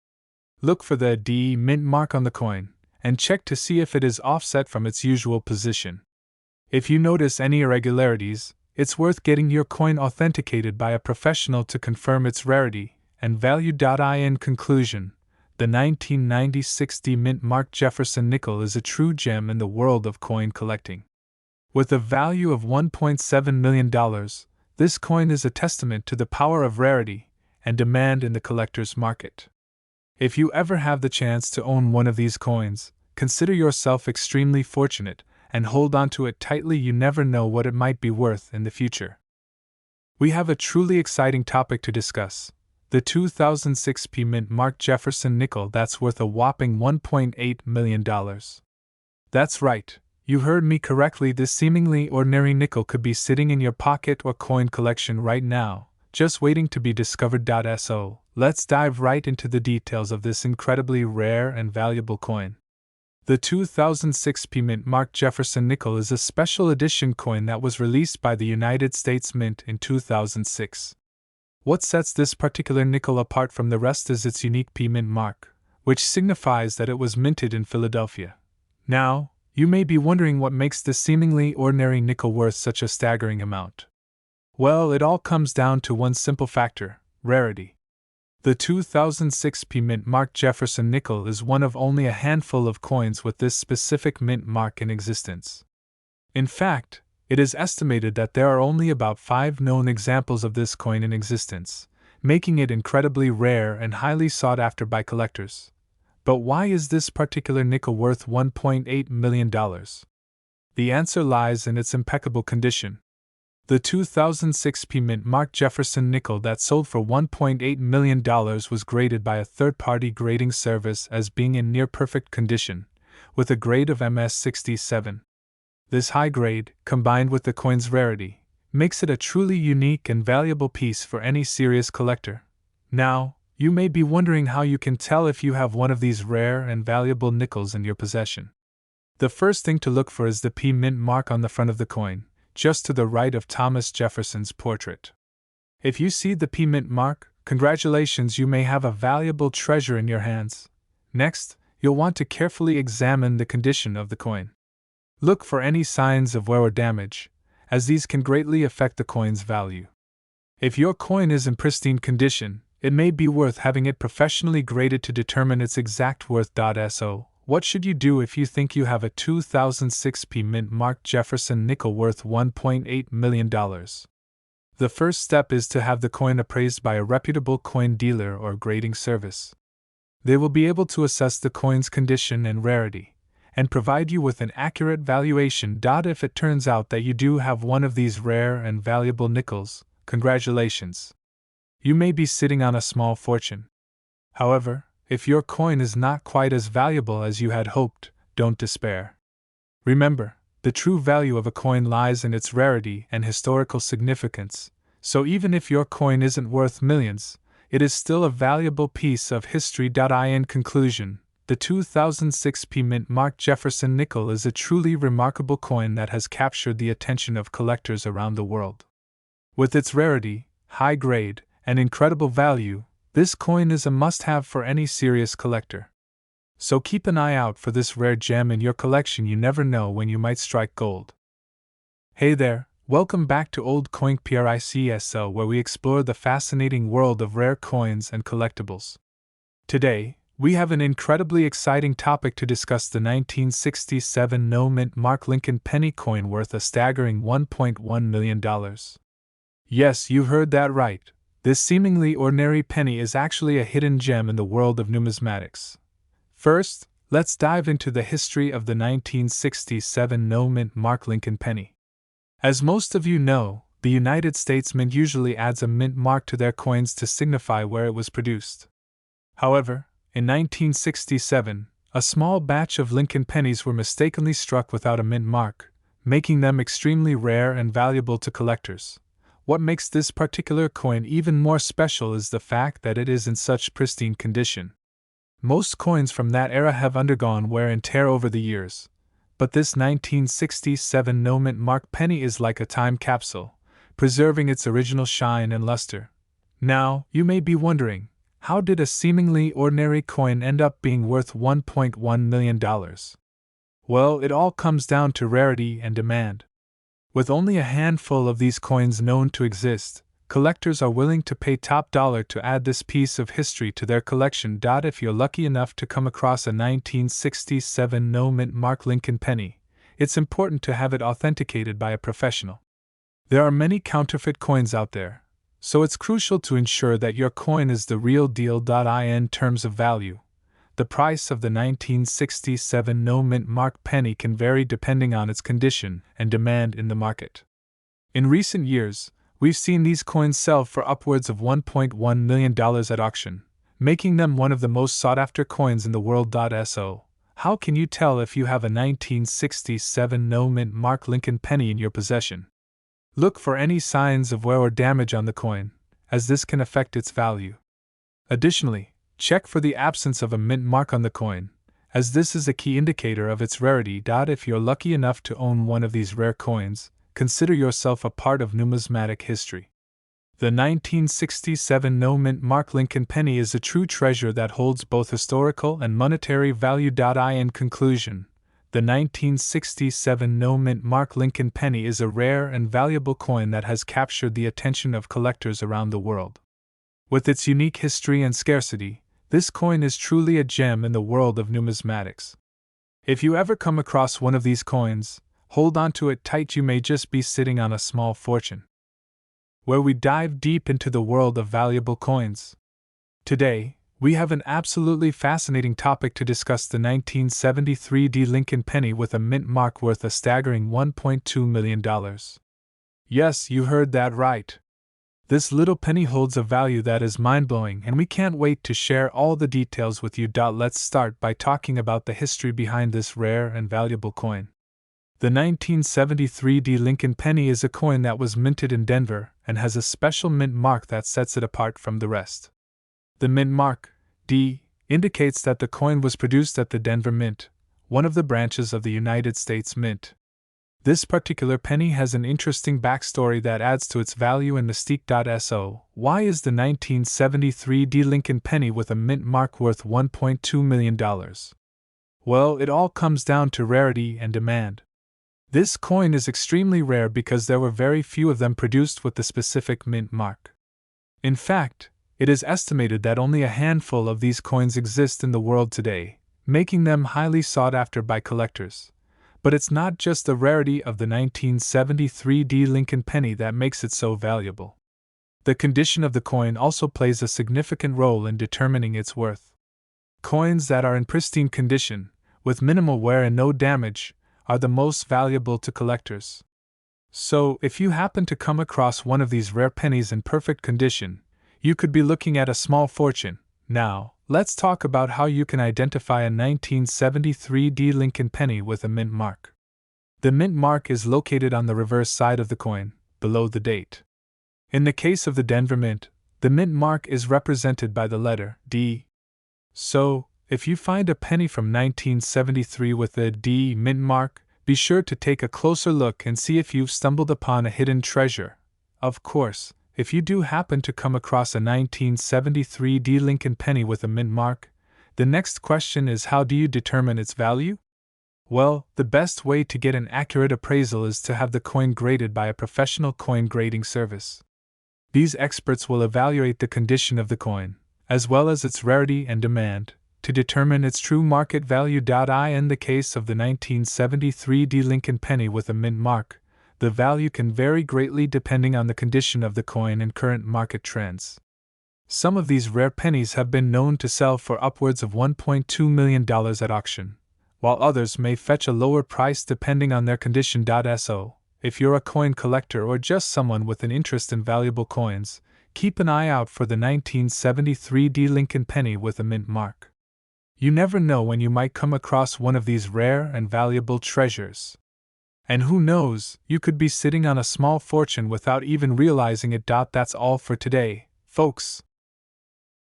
Look for the D Mint mark on the coin, and check to see if it is offset from its usual position. If you notice any irregularities, it's worth getting your coin authenticated by a professional to confirm its rarity and value. In conclusion, the 1990 60 Mint Mark Jefferson Nickel is a true gem in the world of coin collecting. With a value of $1.7 million, this coin is a testament to the power of rarity and demand in the collector's market. If you ever have the chance to own one of these coins, consider yourself extremely fortunate and hold on to it tightly. You never know what it might be worth in the future. We have a truly exciting topic to discuss: the 2006 P-Mint Mark Jefferson Nickel that's worth a whopping $1.8 million. That's right, you heard me correctly. This seemingly ordinary nickel could be sitting in your pocket or coin collection right now, just waiting to be discovered. So, let's dive right into the details of this incredibly rare and valuable coin. The 2006 P-Mint Mark Jefferson Nickel is a special edition coin that was released by the United States Mint in 2006. What sets this particular nickel apart from the rest is its unique P-Mint mark, which signifies that it was minted in Philadelphia. Now, you may be wondering what makes this seemingly ordinary nickel worth such a staggering amount. Well, it all comes down to one simple factor: rarity. The 2006 P-Mint Mark Jefferson Nickel is one of only a handful of coins with this specific mint mark in existence. In fact, it is estimated that there are only about 5 known examples of this coin in existence, making it incredibly rare and highly sought after by collectors. But why is this particular nickel worth $1.8 million? The answer lies in its impeccable condition. The 2006 P-Mint Mark Jefferson Nickel that sold for $1.8 million was graded by a third-party grading service as being in near-perfect condition, with a grade of MS67. This high grade, combined with the coin's rarity, makes it a truly unique and valuable piece for any serious collector. Now, you may be wondering how you can tell if you have one of these rare and valuable nickels in your possession. The first thing to look for is the P-Mint mark on the front of the coin, just to the right of Thomas Jefferson's portrait. If you see the P-Mint mark, congratulations, you may have a valuable treasure in your hands. Next, you'll want to carefully examine the condition of the coin. Look for any signs of wear or damage, as these can greatly affect the coin's value. If your coin is in pristine condition, it may be worth having it professionally graded to determine its exact worth. So, what should you do if you think you have a 2006 P-Mint Mark Jefferson Nickel worth $1.8 million? The first step is to have the coin appraised by a reputable coin dealer or grading service. They will be able to assess the coin's condition and rarity, and provide you with an accurate valuation. If it turns out that you do have one of these rare and valuable nickels, congratulations. You may be sitting on a small fortune. However, if your coin is not quite as valuable as you had hoped, don't despair. Remember, The true value of a coin lies in its rarity and historical significance, so even if your coin isn't worth millions, it is still a valuable piece of history. In conclusion, the 2006 P-Mint marked Jefferson Nickel is a truly remarkable coin that has captured the attention of collectors around the world. With its rarity, high grade, and incredible value, this coin is a must-have for any serious collector. So keep an eye out for this rare gem in your collection. You never know when you might strike gold. Hey there, welcome back to Old Coin Pricsl, where we explore the fascinating world of rare coins and collectibles. Today, we have an incredibly exciting topic to discuss: the 1967 no-mint mark Lincoln penny coin worth a staggering $1.1 million. Yes, you heard that right. This seemingly ordinary penny is actually a hidden gem in the world of numismatics. First, let's dive into the history of the 1967 no-mint mark Lincoln penny. As most of you know, the United States Mint usually adds a mint mark to their coins to signify where it was produced. However, in 1967, a small batch of Lincoln pennies were mistakenly struck without a mint mark, making them extremely rare and valuable to collectors. What makes this particular coin even more special is the fact that it is in such pristine condition. Most coins from that era have undergone wear and tear over the years, but this 1967 no-mint mark penny is like a time capsule, preserving its original shine and luster. Now, you may be wondering, how did a seemingly ordinary coin end up being worth $1.1 million? Well, it all comes down to rarity and demand. With only a handful of these coins known to exist, collectors are willing to pay top dollar to add this piece of history to their collection. If you're lucky enough to come across a 1967 no-mint mark Lincoln penny, it's important to have it authenticated by a professional. There are many counterfeit coins out there, so it's crucial to ensure that your coin is the real deal. In terms of value, the price of the 1967 no-mint mark penny can vary depending on its condition and demand in the market. In recent years, we've seen these coins sell for upwards of $1.1 million at auction, making them one of the most sought-after coins in the world. So, how can you tell if you have a 1967 no-mint mark Lincoln penny in your possession? Look for any signs of wear or damage on the coin, as this can affect its value. Additionally, check for the absence of a mint mark on the coin, as this is a key indicator of its rarity. If you're lucky enough to own one of these rare coins, consider yourself a part of numismatic history. The 1967 no-mint mark Lincoln penny is a true treasure that holds both historical and monetary value. In conclusion, the 1967 no-mint mark Lincoln penny is a rare and valuable coin that has captured the attention of collectors around the world. With its unique history and scarcity, this coin is truly a gem in the world of numismatics. If you ever come across one of these coins, hold on to it tight. You may just be sitting on a small fortune. Where we dive deep into the world of valuable coins. Today, we have an absolutely fascinating topic to discuss: the 1973 Lincoln penny with a mint mark worth a staggering $1.2 million. Yes, you heard that right. This little penny holds a value that is mind-blowing, and we can't wait to share all the details with you. Let's start by talking about the history behind this rare and valuable coin. The 1973 Lincoln penny is a coin that was minted in Denver and has a special mint mark that sets it apart from the rest. The mint mark, D, indicates that the coin was produced at the Denver Mint, one of the branches of the United States Mint. This particular penny has an interesting backstory that adds to its value and mystique. So, why is the 1973 Lincoln penny with a mint mark worth $1.2 million? Well, it all comes down to rarity and demand. This coin is extremely rare because there were very few of them produced with the specific mint mark. In fact, it is estimated that only a handful of these coins exist in the world today, making them highly sought after by collectors. But it's not just the rarity of the 1973 Lincoln penny that makes it so valuable. The condition of the coin also plays a significant role in determining its worth. Coins that are in pristine condition, with minimal wear and no damage, are the most valuable to collectors. So, if you happen to come across one of these rare pennies in perfect condition, you could be looking at a small fortune. Now, let's talk about how you can identify a 1973 Lincoln penny with a mint mark. The mint mark is located on the reverse side of the coin, below the date. In the case of the Denver Mint, the mint mark is represented by the letter D. So, if you find a penny from 1973 with a D mint mark, be sure to take a closer look and see if you've stumbled upon a hidden treasure. Of course, if you do happen to come across a 1973 D Lincoln penny with a mint mark, the next question is, how do you determine its value? Well, the best way to get an accurate appraisal is to have the coin graded by a professional coin grading service. These experts will evaluate the condition of the coin, as well as its rarity and demand, to determine its true market value. In the case of the 1973 D Lincoln penny with a mint mark, the value can vary greatly depending on the condition of the coin and current market trends. Some of these rare pennies have been known to sell for upwards of $1.2 million at auction, while others may fetch a lower price depending on their condition. So, if you're a coin collector or just someone with an interest in valuable coins, keep an eye out for the 1973 D Lincoln penny with a mint mark. You never know when you might come across one of these rare and valuable treasures. And who knows, you could be sitting on a small fortune without even realizing it. That's all for today, folks.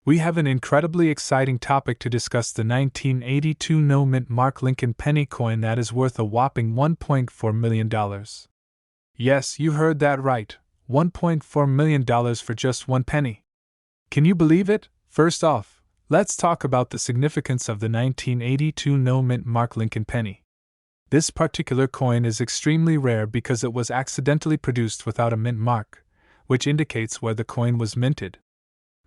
We have an incredibly exciting topic to discuss: the 1982 no mint mark Lincoln penny coin that is worth a whopping $1.4 million. Yes, you heard that right, $1.4 million for just one penny. Can you believe it? First off, let's talk about the significance of the 1982 no mint mark Lincoln penny. This particular coin is extremely rare because it was accidentally produced without a mint mark, which indicates where the coin was minted.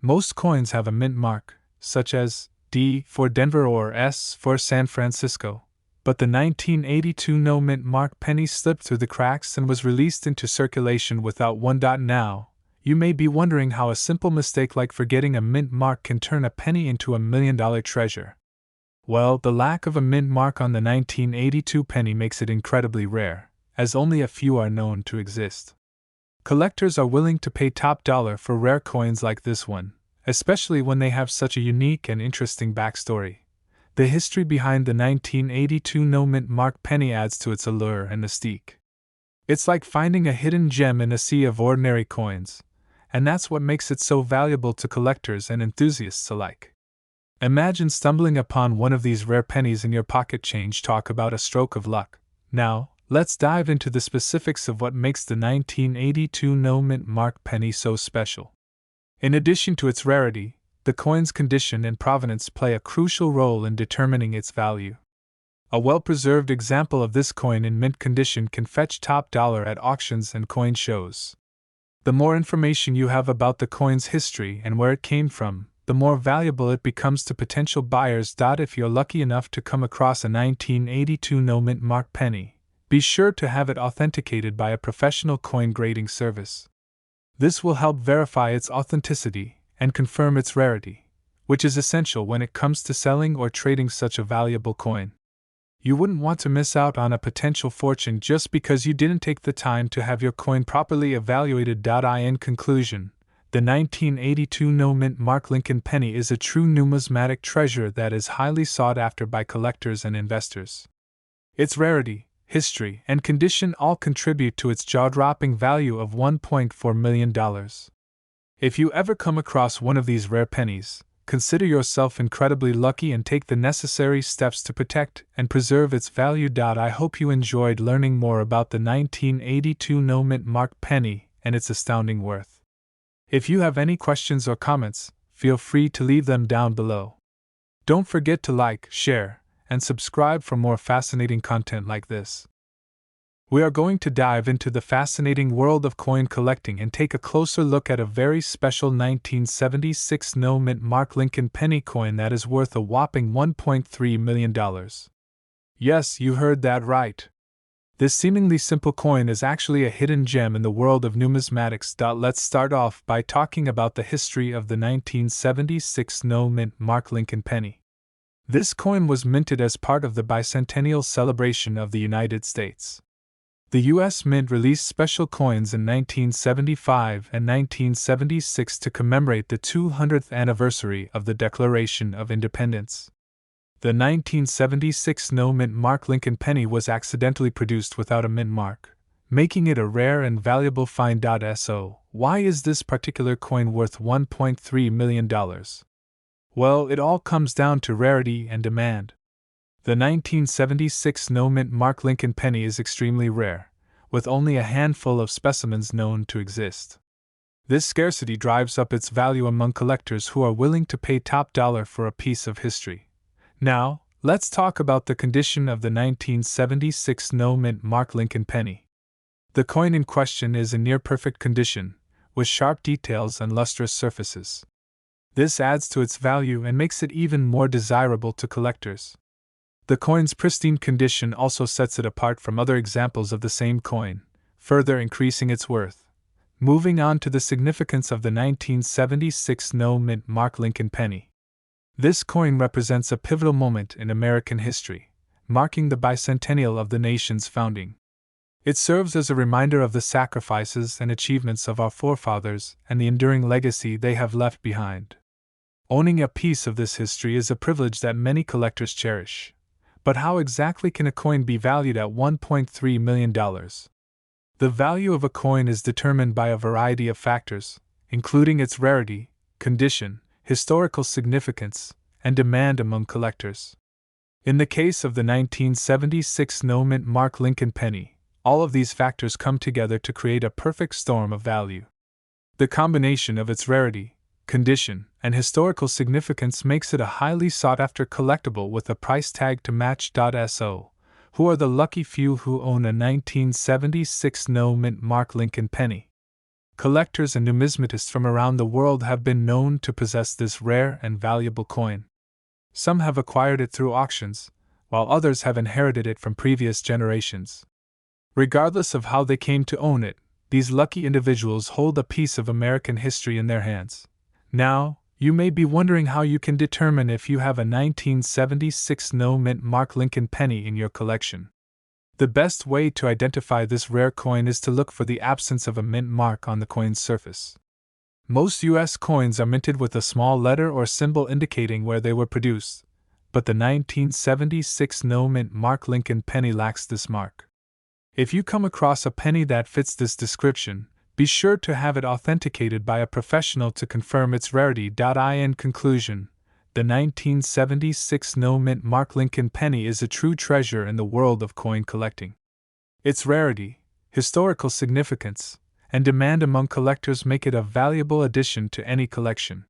Most coins have a mint mark, such as D for Denver or S for San Francisco, but the 1982 no mint mark penny slipped through the cracks and was released into circulation without one. Now, you may be wondering how a simple mistake like forgetting a mint mark can turn a penny into $1 million treasure. Well, the lack of a mint mark on the 1982 penny makes it incredibly rare, as only a few are known to exist. Collectors are willing to pay top dollar for rare coins like this one, especially when they have such a unique and interesting backstory. The history behind the 1982 no mint mark penny adds to its allure and mystique. It's like finding a hidden gem in a sea of ordinary coins, and that's what makes it so valuable to collectors and enthusiasts alike. Imagine stumbling upon one of these rare pennies in your pocket change. Talk about a stroke of luck. Now, let's dive into the specifics of what makes the 1982 no mint mark penny so special. In addition to its rarity, the coin's condition and provenance play a crucial role in determining its value. A well-preserved example of this coin in mint condition can fetch top dollar at auctions and coin shows. The more information you have about the coin's history and where it came from, the more valuable it becomes to potential buyers. If you're lucky enough to come across a 1982 no mint mark penny, be sure to have it authenticated by a professional coin grading service. This will help verify its authenticity and confirm its rarity, which is essential when it comes to selling or trading such a valuable coin. You wouldn't want to miss out on a potential fortune just because you didn't take the time to have your coin properly evaluated. In conclusion, the 1982 no mint mark Lincoln penny is a true numismatic treasure that is highly sought after by collectors and investors. Its rarity, history, and condition all contribute to its jaw-dropping value of $1.4 million. If you ever come across one of these rare pennies, consider yourself incredibly lucky and take the necessary steps to protect and preserve its value. I hope you enjoyed learning more about the 1982 no mint mark penny and its astounding worth. If you have any questions or comments, feel free to leave them down below. Don't forget to like, share, and subscribe for more fascinating content like this. We are going to dive into the fascinating world of coin collecting and take a closer look at a very special 1976 no mint mark Lincoln penny coin that is worth a whopping $1.3 million. Yes, you heard that right. This seemingly simple coin is actually a hidden gem in the world of numismatics. Let's start off by talking about the history of the 1976 no mint mark Lincoln penny. This coin was minted as part of the Bicentennial celebration of the United States. The U.S. Mint released special coins in 1975 and 1976 to commemorate the 200th anniversary of the Declaration of Independence. The 1976 no-mint mark Lincoln penny was accidentally produced without a mint mark, making it a rare and valuable find. So, why is this particular coin worth $1.3 million? Well, it all comes down to rarity and demand. The 1976 no-mint mark Lincoln penny is extremely rare, with only a handful of specimens known to exist. This scarcity drives up its value among collectors who are willing to pay top dollar for a piece of history. Now, let's talk about the condition of the 1976 no-mint mark Lincoln penny. The coin in question is in near-perfect condition, with sharp details and lustrous surfaces. This adds to its value and makes it even more desirable to collectors. The coin's pristine condition also sets it apart from other examples of the same coin, further increasing its worth. Moving on to the significance of the 1976 no-mint mark Lincoln penny. This coin represents a pivotal moment in American history, marking the bicentennial of the nation's founding. It serves as a reminder of the sacrifices and achievements of our forefathers and the enduring legacy they have left behind. Owning a piece of this history is a privilege that many collectors cherish. But how exactly can a coin be valued at $1.3 million? The value of a coin is determined by a variety of factors, including its rarity, condition, historical significance, and demand among collectors. In the case of the 1976 no-mint mark Lincoln penny, all of these factors come together to create a perfect storm of value. The combination of its rarity, condition, and historical significance makes it a highly sought-after collectible with a price tag to match. So, who are the lucky few who own a 1976 no-mint mark Lincoln penny? Collectors and numismatists from around the world have been known to possess this rare and valuable coin. Some have acquired it through auctions, while others have inherited it from previous generations. Regardless of how they came to own it, these lucky individuals hold a piece of American history in their hands. Now, you may be wondering how you can determine if you have a 1976 no-mint mark Lincoln penny in your collection. The best way to identify this rare coin is to look for the absence of a mint mark on the coin's surface. Most U.S. coins are minted with a small letter or symbol indicating where they were produced, but the 1976 no-mint mark Lincoln penny lacks this mark. If you come across a penny that fits this description, be sure to have it authenticated by a professional to confirm its rarity. In conclusion, the 1976 no-mint mark Lincoln penny is a true treasure in the world of coin collecting. Its rarity, historical significance, and demand among collectors make it a valuable addition to any collection.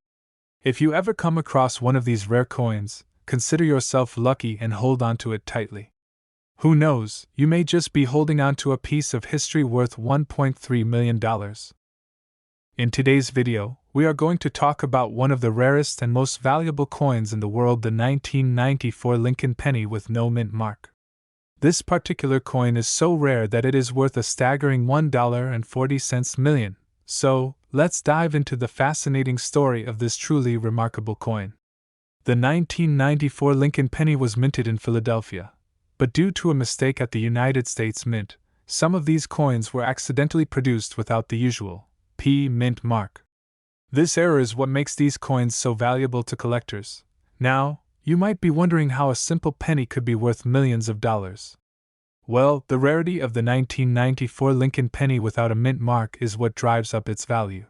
If you ever come across one of these rare coins, consider yourself lucky and hold on to it tightly. Who knows, you may just be holding on to a piece of history worth $1.3 million. In today's video, we are going to talk about one of the rarest and most valuable coins in the world, the 1994 Lincoln penny with no mint mark. This particular coin is so rare that it is worth a staggering $1.40 million. So, let's dive into the fascinating story of this truly remarkable coin. The 1994 Lincoln penny was minted in Philadelphia, but due to a mistake at the United States Mint, some of these coins were accidentally produced without the usual P-Mint mark. This error is what makes these coins so valuable to collectors. Now, you might be wondering how a simple penny could be worth millions of dollars. Well, the rarity of the 1994 Lincoln penny without a mint mark is what drives up its value.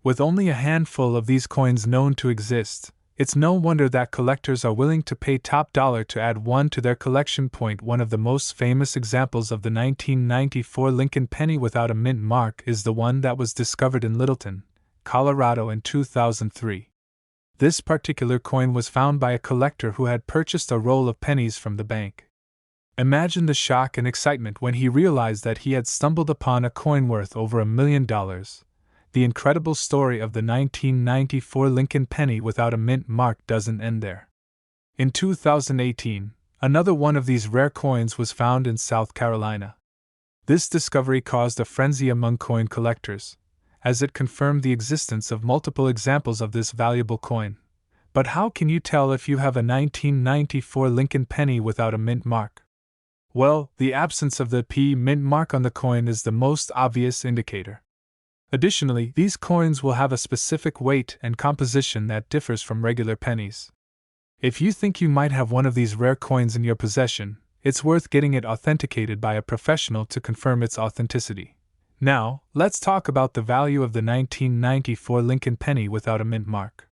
With only a handful of these coins known to exist, it's no wonder that collectors are willing to pay top dollar to add one to their collection. One of the most famous examples of the 1994 Lincoln penny without a mint mark is the one that was discovered in Littleton, Colorado in 2003. This particular coin was found by a collector who had purchased a roll of pennies from the bank. Imagine the shock and excitement when he realized that he had stumbled upon a coin worth over $1 million. The incredible story of the 1994 Lincoln penny without a mint mark doesn't end there. In 2018, another one of these rare coins was found in South Carolina. This discovery caused a frenzy among coin collectors, as it confirmed the existence of multiple examples of this valuable coin. But how can you tell if you have a 1994 Lincoln penny without a mint mark? Well, the absence of the P-Mint mark on the coin is the most obvious indicator. Additionally, these coins will have a specific weight and composition that differs from regular pennies. If you think you might have one of these rare coins in your possession, it's worth getting it authenticated by a professional to confirm its authenticity. Now, let's talk about the value of the 1994 Lincoln penny without a mint mark.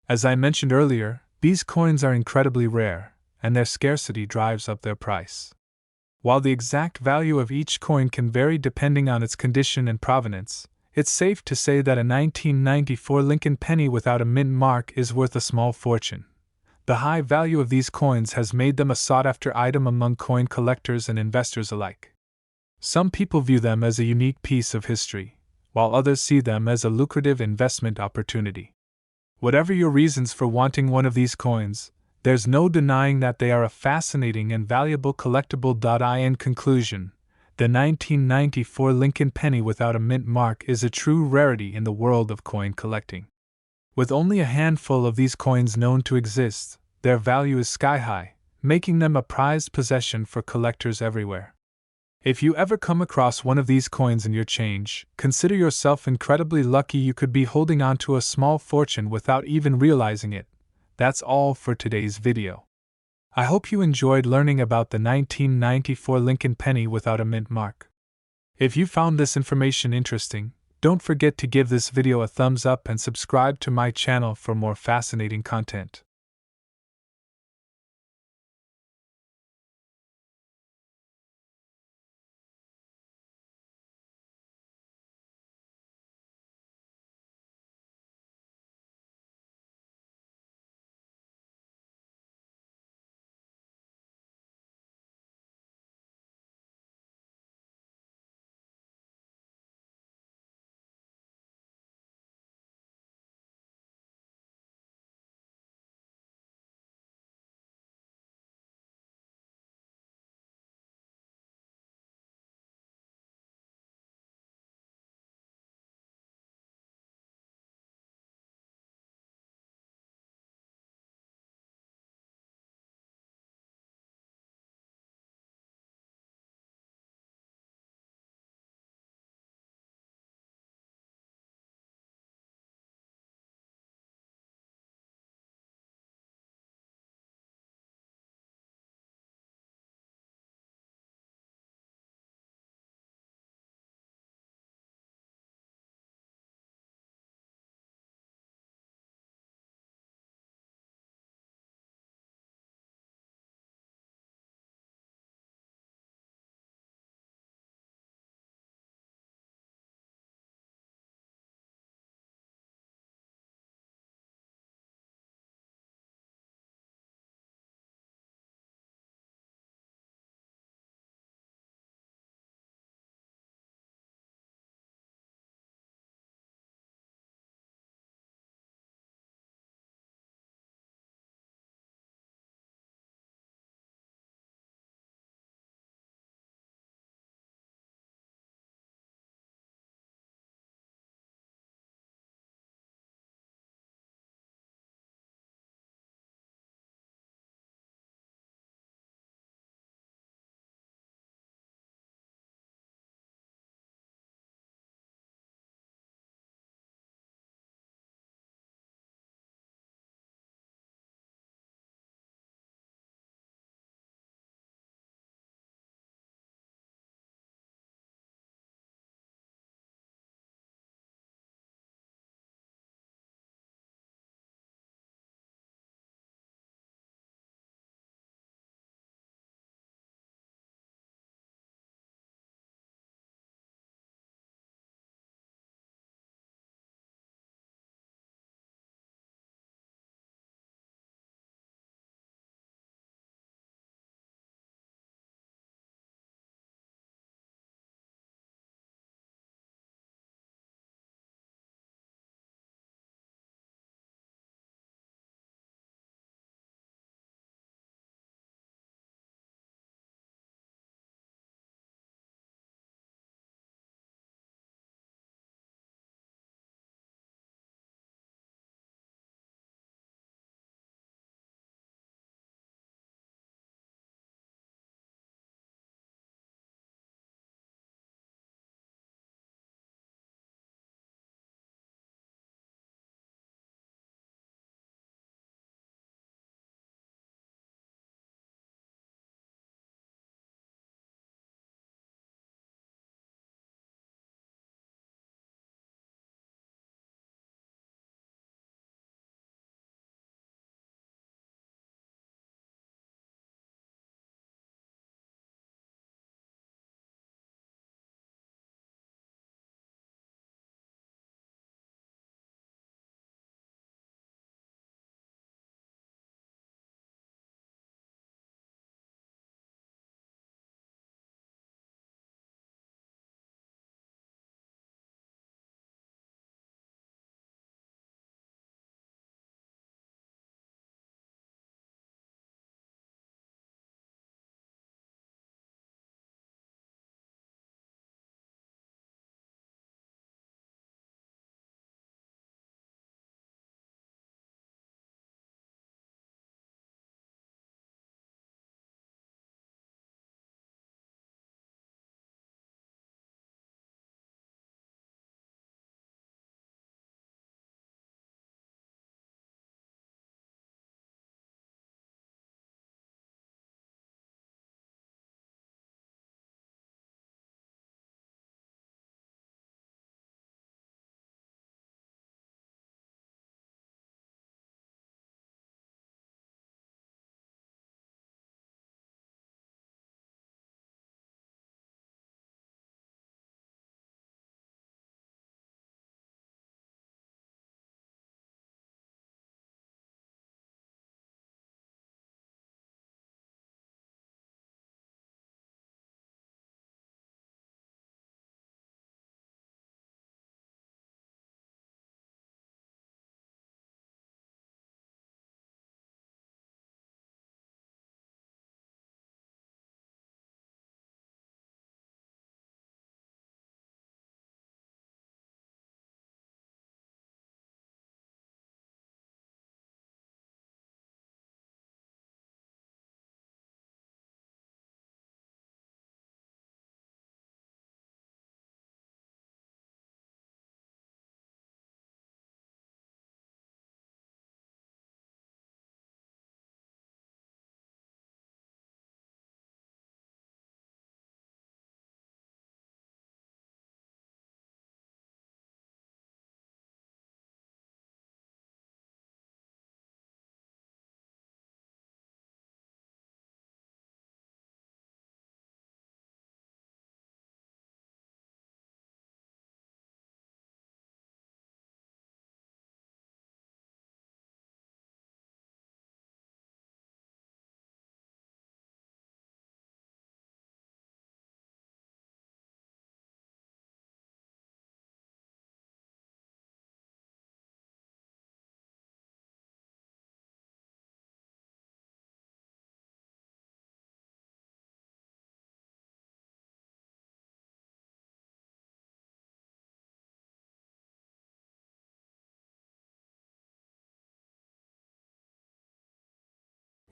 As I mentioned earlier, these coins are incredibly rare, and their scarcity drives up their price. While the exact value of each coin can vary depending on its condition and provenance, it's safe to say that a 1994 Lincoln penny without a mint mark is worth a small fortune. The high value of these coins has made them a sought-after item among coin collectors and investors alike. Some people view them as a unique piece of history, while others see them as a lucrative investment opportunity. Whatever your reasons for wanting one of these coins, there's no denying that they are a fascinating and valuable collectible. In conclusion, the 1994 Lincoln penny without a mint mark is a true rarity in the world of coin collecting. With only a handful of these coins known to exist, their value is sky-high, making them a prized possession for collectors everywhere. If you ever come across one of these coins in your change, consider yourself incredibly lucky. You could be holding on to a small fortune without even realizing it. That's all for today's video. I hope you enjoyed learning about the 1994 Lincoln penny without a mint mark. If you found this information interesting, don't forget to give this video a thumbs up and subscribe to my channel for more fascinating content.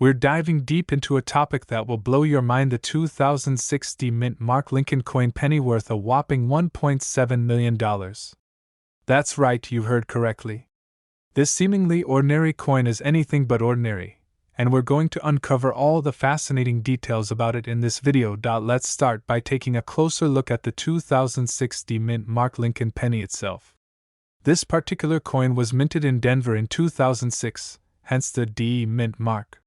We're diving deep into a topic that will blow your mind: the 2060 mint mark Lincoln coin penny worth a whopping $1.7 million. That's right, you heard correctly. This seemingly ordinary coin is anything but ordinary, and we're going to uncover all the fascinating details about it in this video. Let's start by taking a closer look at the 2060 mint mark Lincoln penny itself. This particular coin was minted in Denver in 2006, hence the D mint mark.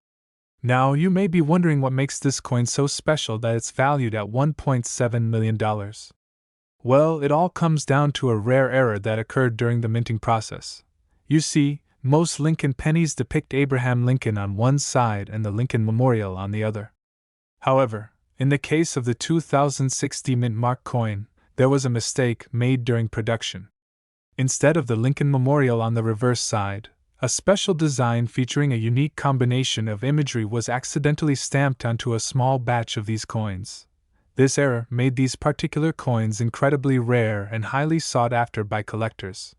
Now, you may be wondering what makes this coin so special that it's valued at $1.7 million. Well, it all comes down to a rare error that occurred during the minting process. You see, most Lincoln pennies depict Abraham Lincoln on one side and the Lincoln Memorial on the other. However, in the case of the 2060 mint mark coin, there was a mistake made during production. Instead of the Lincoln Memorial on the reverse side, a special design featuring a unique combination of imagery was accidentally stamped onto a small batch of these coins. This error made these particular coins incredibly rare and highly sought after by collectors.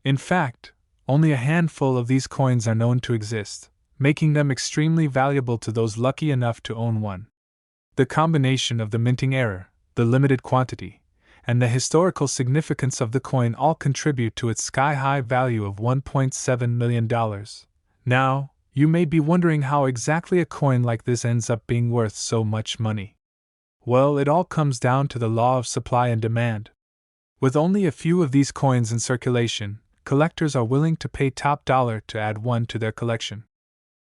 In fact, only a handful of these coins are known to exist, making them extremely valuable to those lucky enough to own one. The combination of the minting error, the limited quantity, and the historical significance of the coin all contribute to its sky-high value of $1.7 million. Now, you may be wondering how exactly a coin like this ends up being worth so much money. Well, it all comes down to the law of supply and demand. With only a few of these coins in circulation, collectors are willing to pay top dollar to add one to their collection.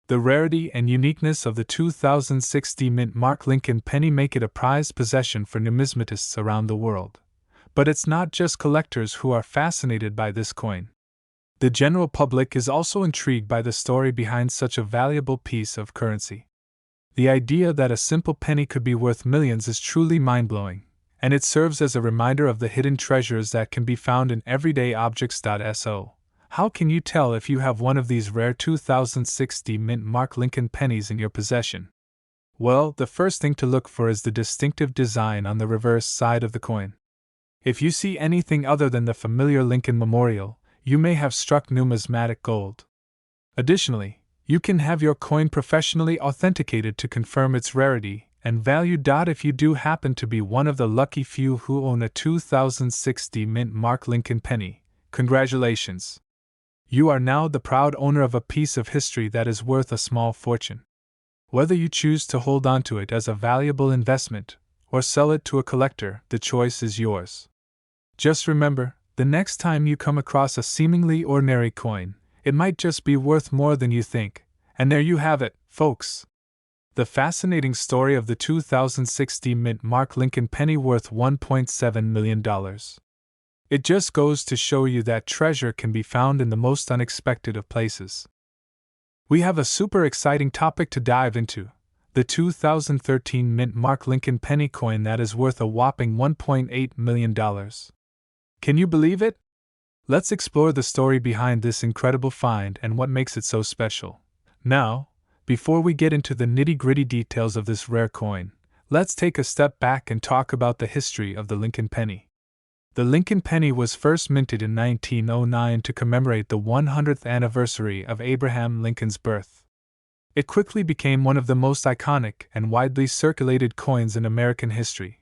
The rarity and uniqueness of the 2060 mint mark Lincoln penny make it a prized possession for numismatists around the world. But it's not just collectors who are fascinated by this coin. The general public is also intrigued by the story behind such a valuable piece of currency. The idea that a simple penny could be worth millions is truly mind-blowing, and it serves as a reminder of the hidden treasures that can be found in everyday objects. So, how can you tell if you have one of these rare 2060 mint mark Lincoln pennies in your possession? Well, the first thing to look for is the distinctive design on the reverse side of the coin. If you see anything other than the familiar Lincoln Memorial, you may have struck numismatic gold. Additionally, you can have your coin professionally authenticated to confirm its rarity and value. If you do happen to be one of the lucky few who own a 2060 mint mark Lincoln penny, congratulations! You are now the proud owner of a piece of history that is worth a small fortune. Whether you choose to hold on to it as a valuable investment or sell it to a collector, the choice is yours. Just remember, the next time you come across a seemingly ordinary coin, it might just be worth more than you think. And there you have it, folks. The fascinating story of the 2060 mint mark Lincoln penny worth $1.7 million. It just goes to show you that treasure can be found in the most unexpected of places. We have a super exciting topic to dive into: the 2013 mint mark Lincoln penny coin that is worth a whopping $1.8 million. Can you believe it? Let's explore the story behind this incredible find and what makes it so special. Now, before we get into the nitty-gritty details of this rare coin, let's take a step back and talk about the history of the Lincoln penny. The Lincoln penny was first minted in 1909 to commemorate the 100th anniversary of Abraham Lincoln's birth. It quickly became one of the most iconic and widely circulated coins in American history.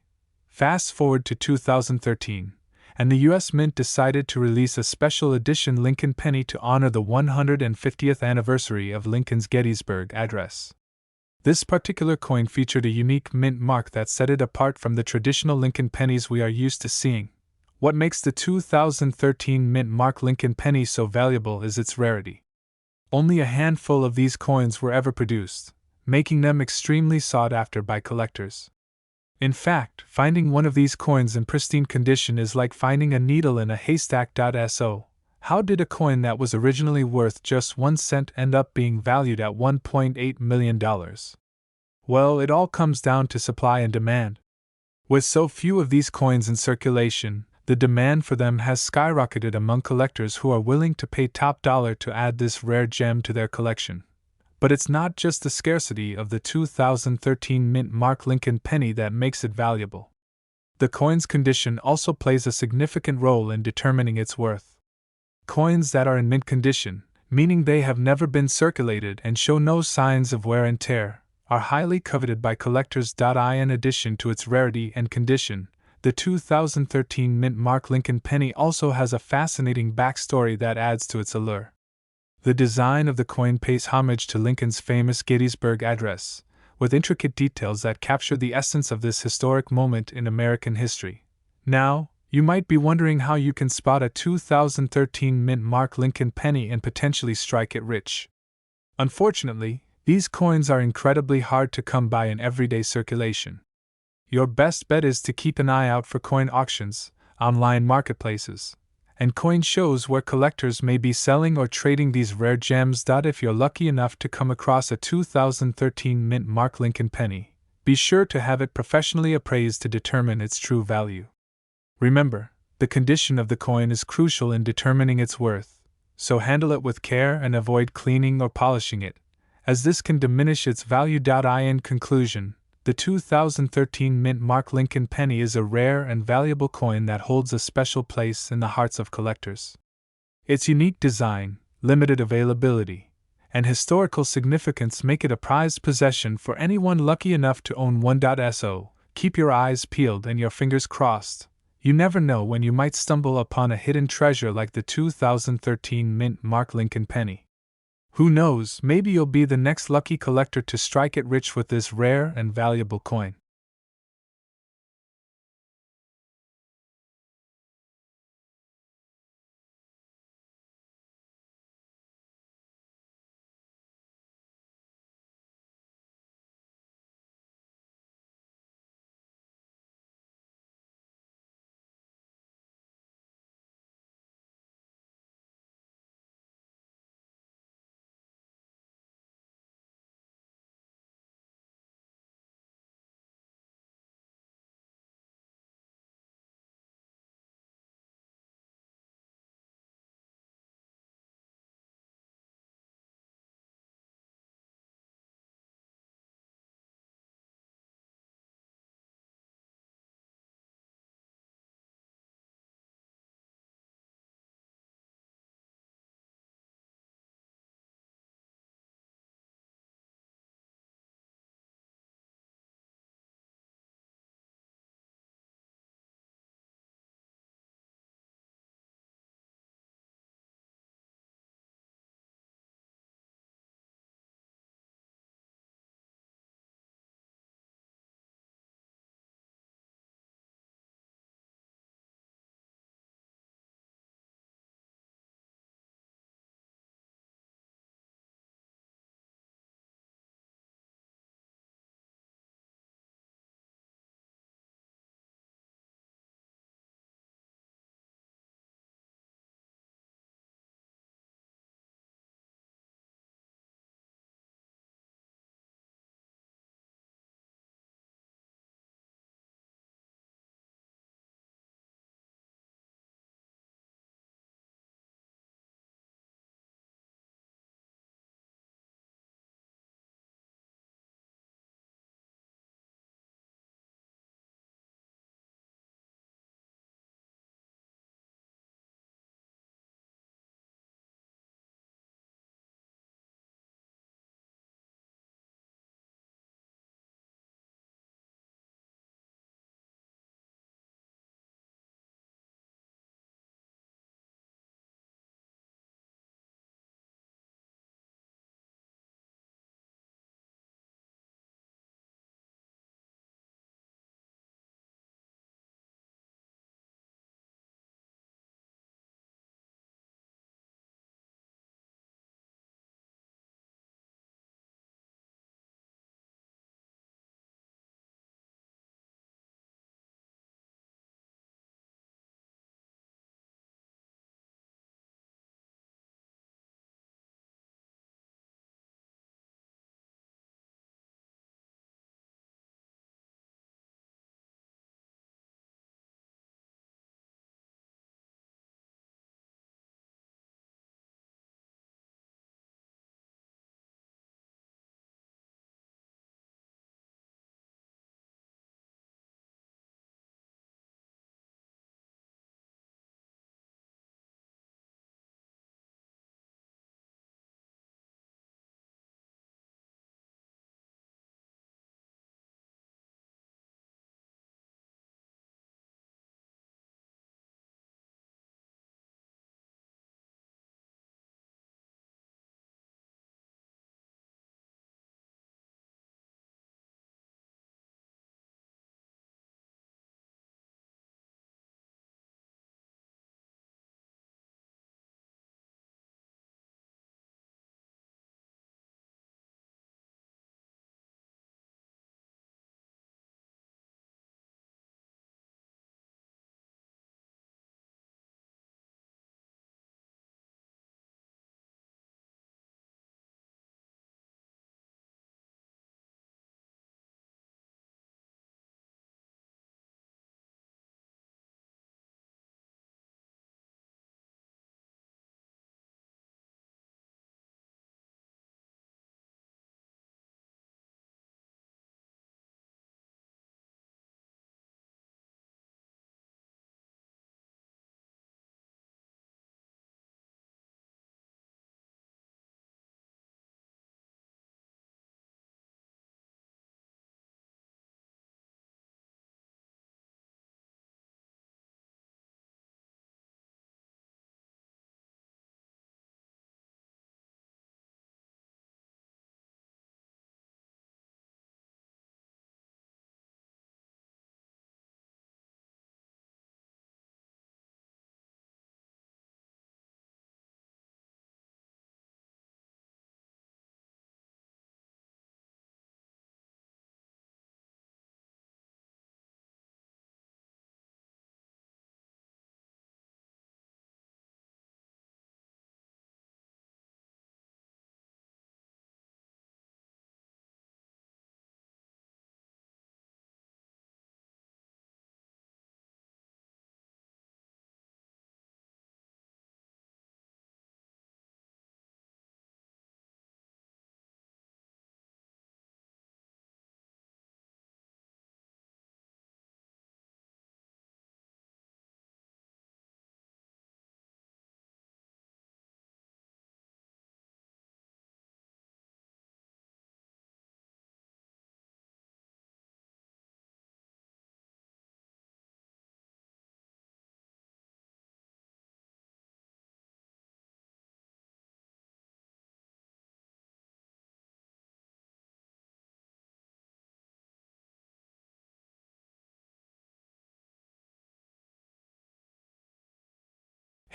Fast forward to 2013, and the U.S. Mint decided to release a special edition Lincoln penny to honor the 150th anniversary of Lincoln's Gettysburg Address. This particular coin featured a unique mint mark that set it apart from the traditional Lincoln pennies we are used to seeing. What makes the 2013 mint mark Lincoln penny so valuable is its rarity. Only a handful of these coins were ever produced, making them extremely sought after by collectors. In fact, finding one of these coins in pristine condition is like finding a needle in a haystack. So, how did a coin that was originally worth just 1 cent end up being valued at $1.8 million? Well, it all comes down to supply and demand. With so few of these coins in circulation, the demand for them has skyrocketed among collectors who are willing to pay top dollar to add this rare gem to their collection. But it's not just the scarcity of the 2013 mint mark Lincoln penny that makes it valuable. The coin's condition also plays a significant role in determining its worth. Coins that are in mint condition, meaning they have never been circulated and show no signs of wear and tear, are highly coveted by collectors. In addition to its rarity and condition, the 2013 mint mark Lincoln penny also has a fascinating backstory that adds to its allure. The design of the coin pays homage to Lincoln's famous Gettysburg Address, with intricate details that capture the essence of this historic moment in American history. Now, you might be wondering how you can spot a 2013 mint mark Lincoln penny and potentially strike it rich. Unfortunately, these coins are incredibly hard to come by in everyday circulation. Your best bet is to keep an eye out for coin auctions, online marketplaces, and coin shows where collectors may be selling or trading these rare gems. If you're lucky enough to come across a 2013 mint mark Lincoln penny, be sure to have it professionally appraised to determine its true value. Remember, the condition of the coin is crucial in determining its worth, so handle it with care and avoid cleaning or polishing it, as this can diminish its value. In conclusion, the 2013 mint mark Lincoln penny is a rare and valuable coin that holds a special place in the hearts of collectors. Its unique design, limited availability, and historical significance make it a prized possession for anyone lucky enough to own one. So, keep your eyes peeled and your fingers crossed. You never know when you might stumble upon a hidden treasure like the 2013 mint mark Lincoln penny. Who knows, maybe you'll be the next lucky collector to strike it rich with this rare and valuable coin.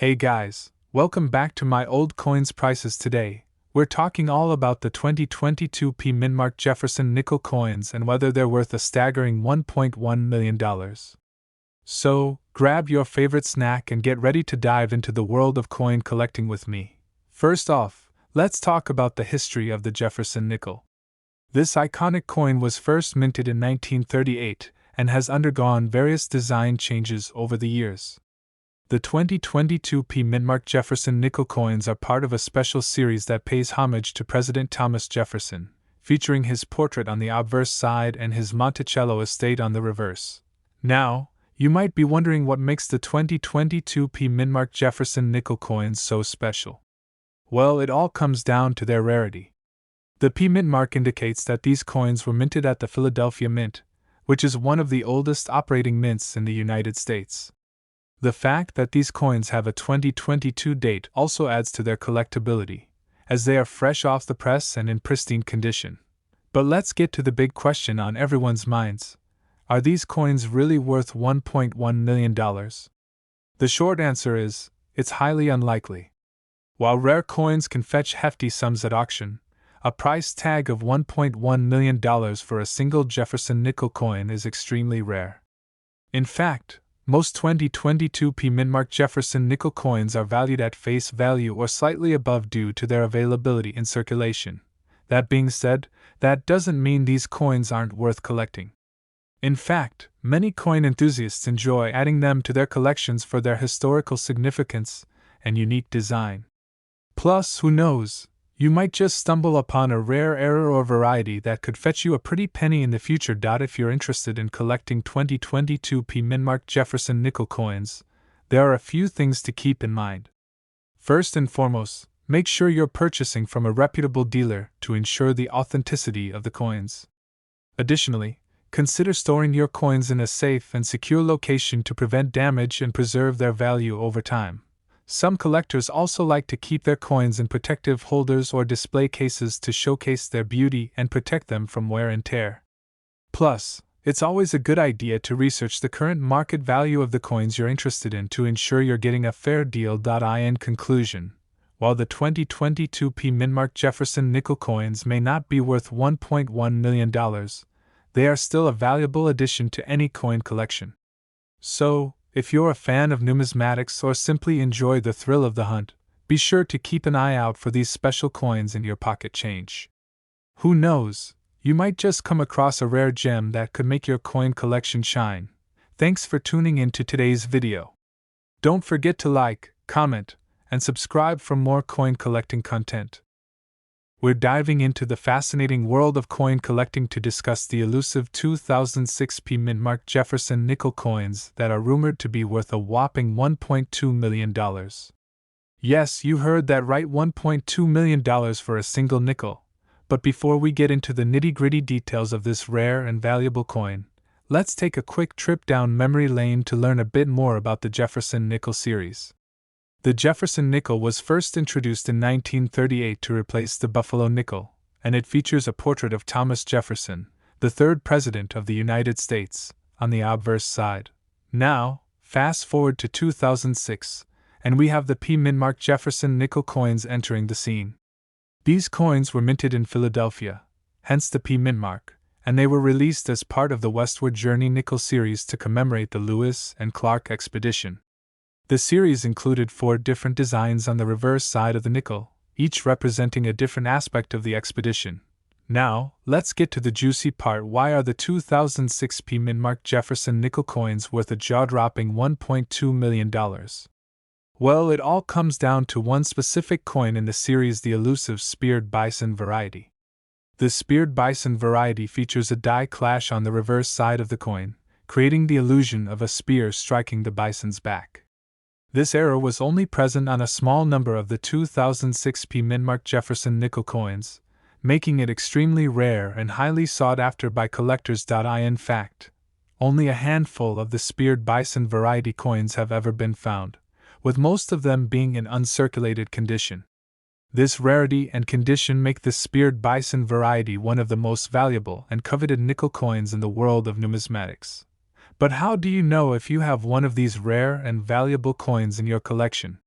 Hey guys, welcome back to my old coins prices today. We're talking all about the 2022 P-Mint Jefferson Nickel coins and whether they're worth a staggering $1.1 million. So, grab your favorite snack and get ready to dive into the world of coin collecting with me. First off, let's talk about the history of the Jefferson Nickel. This iconic coin was first minted in 1938 and has undergone various design changes over the years. The 2022 P-Mint Jefferson Nickel coins are part of a special series that pays homage to President Thomas Jefferson, featuring his portrait on the obverse side and his Monticello estate on the reverse. Now, you might be wondering what makes the 2022 P-Mint Jefferson Nickel coins so special. Well, it all comes down to their rarity. The P-Mint mark indicates that these coins were minted at the Philadelphia Mint, which is one of the oldest operating mints in the United States. The fact that these coins have a 2022 date also adds to their collectability, as they are fresh off the press and in pristine condition. But let's get to the big question on everyone's minds. Are these coins really worth $1.1 million? The short answer is, it's highly unlikely. While rare coins can fetch hefty sums at auction, a price tag of $1.1 million for a single Jefferson Nickel coin is extremely rare. In fact, most 2022 P-Mint Jefferson Nickel coins are valued at face value or slightly above due to their availability in circulation. That being said, that doesn't mean these coins aren't worth collecting. In fact, many coin enthusiasts enjoy adding them to their collections for their historical significance and unique design. Plus, who knows, you might just stumble upon a rare error or variety that could fetch you a pretty penny in the future. If you're interested in collecting 2022 P-Mint Jefferson Nickel coins, there are a few things to keep in mind. First and foremost, make sure you're purchasing from a reputable dealer to ensure the authenticity of the coins. Additionally, consider storing your coins in a safe and secure location to prevent damage and preserve their value over time. Some collectors also like to keep their coins in protective holders or display cases to showcase their beauty and protect them from wear and tear. Plus, it's always a good idea to research the current market value of the coins you're interested in to ensure you're getting a fair deal. In conclusion, while the 2022 P-Mint Jefferson Nickel coins may not be worth $1.1 million, they are still a valuable addition to any coin collection. So, if you're a fan of numismatics or simply enjoy the thrill of the hunt, be sure to keep an eye out for these special coins in your pocket change. Who knows, you might just come across a rare gem that could make your coin collection shine. Thanks for tuning in to today's video. Don't forget to like, comment, and subscribe for more coin collecting content. We're diving into the fascinating world of coin collecting to discuss the elusive 2006 P-Mint Jefferson Nickel coins that are rumored to be worth a whopping $1.2 million. Yes, you heard that right, $1.2 million for a single nickel. But before we get into the nitty-gritty details of this rare and valuable coin, let's take a quick trip down memory lane to learn a bit more about the Jefferson Nickel series. The Jefferson Nickel was first introduced in 1938 to replace the Buffalo nickel, and it features a portrait of Thomas Jefferson, the third President of the United States, on the obverse side. Now, fast forward to 2006, and we have the P-Mint Jefferson Nickel coins entering the scene. These coins were minted in Philadelphia, hence the P-Mint mark, and they were released as part of the Westward Journey Nickel series to commemorate the Lewis and Clark expedition. The series included 4 different designs on the reverse side of the nickel, each representing a different aspect of the expedition. Now, let's get to the juicy part. Why are the 2006 P-Mint Jefferson Nickel coins worth a jaw-dropping $1.2 million? Well, it all comes down to one specific coin in the series, the elusive speared bison variety. The speared bison variety features a die clash on the reverse side of the coin, creating the illusion of a spear striking the bison's back. This error was only present on a small number of the 2006 P-Mint Jefferson Nickel coins, making it extremely rare and highly sought after by collectors. In fact, only a handful of the speared bison variety coins have ever been found, with most of them being in uncirculated condition. This rarity and condition make the speared bison variety one of the most valuable and coveted nickel coins in the world of numismatics. But how do you know if you have one of these rare and valuable coins in your collection?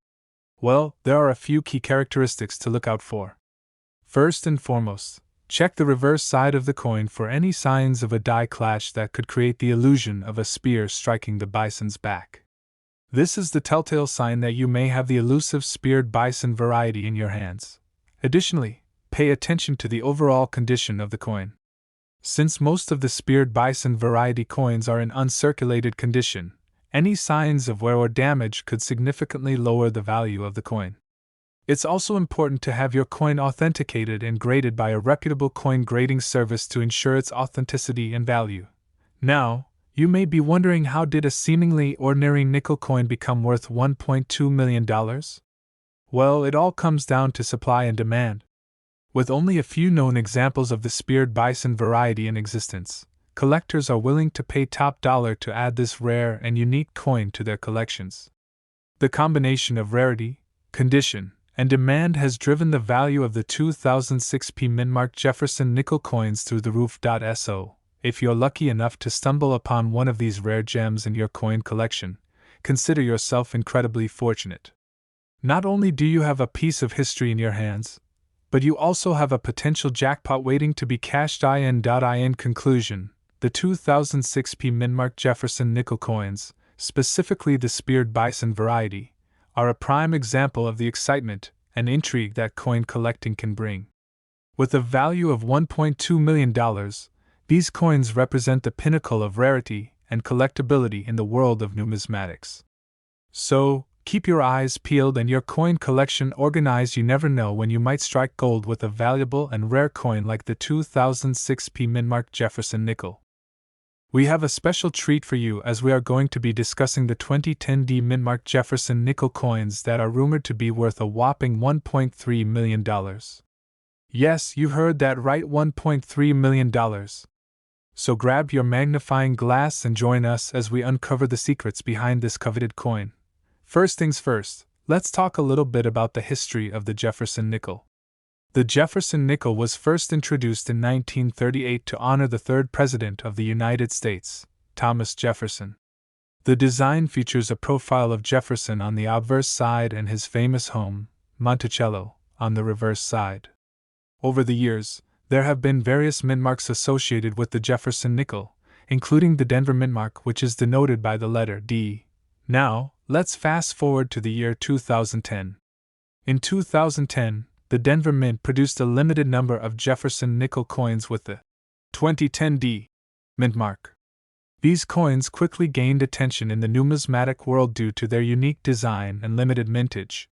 Well, there are a few key characteristics to look out for. First and foremost, check the reverse side of the coin for any signs of a die clash that could create the illusion of a spear striking the bison's back. This is the telltale sign that you may have the elusive speared bison variety in your hands. Additionally, pay attention to the overall condition of the coin. Since most of the speared bison variety coins are in uncirculated condition, any signs of wear or damage could significantly lower the value of the coin. It's also important to have your coin authenticated and graded by a reputable coin grading service to ensure its authenticity and value. Now, you may be wondering, how did a seemingly ordinary nickel coin become worth $1.2 million? Well, it all comes down to supply and demand. With only a few known examples of the speared bison variety in existence, collectors are willing to pay top dollar to add this rare and unique coin to their collections. The combination of rarity, condition, and demand has driven the value of the 2006 P-Mint Jefferson nickel coins through the roof. So, if you're lucky enough to stumble upon one of these rare gems in your coin collection, consider yourself incredibly fortunate. Not only do you have a piece of history in your hands, but you also have a potential jackpot waiting to be cashed. In conclusion, the 2006 P-Mint Jefferson nickel coins, specifically the speared bison variety, are a prime example of the excitement and intrigue that coin collecting can bring. With a value of $1.2 million, these coins represent the pinnacle of rarity and collectability in the world of numismatics. So, keep your eyes peeled and your coin collection organized. You never know when you might strike gold with a valuable and rare coin like the 2006 P-Mint Jefferson nickel. We have a special treat for you, as we are going to be discussing the 2010 Mint Jefferson nickel coins that are rumored to be worth a whopping $1.3 million. Yes, you heard that right, $1.3 million. So grab your magnifying glass and join us as we uncover the secrets behind this coveted coin. First things first, let's talk a little bit about the history of the Jefferson nickel. The Jefferson nickel was first introduced in 1938 to honor the third President of the United States, Thomas Jefferson. The design features a profile of Jefferson on the obverse side and his famous home, Monticello, on the reverse side. Over the years, there have been various mint marks associated with the Jefferson nickel, including the Denver mint mark, which is denoted by the letter D. Now, let's fast forward to the year 2010. In 2010, the Denver Mint produced a limited number of Jefferson nickel coins with the 2010 D mint mark. These coins quickly gained attention in the numismatic world due to their unique design and limited mintage.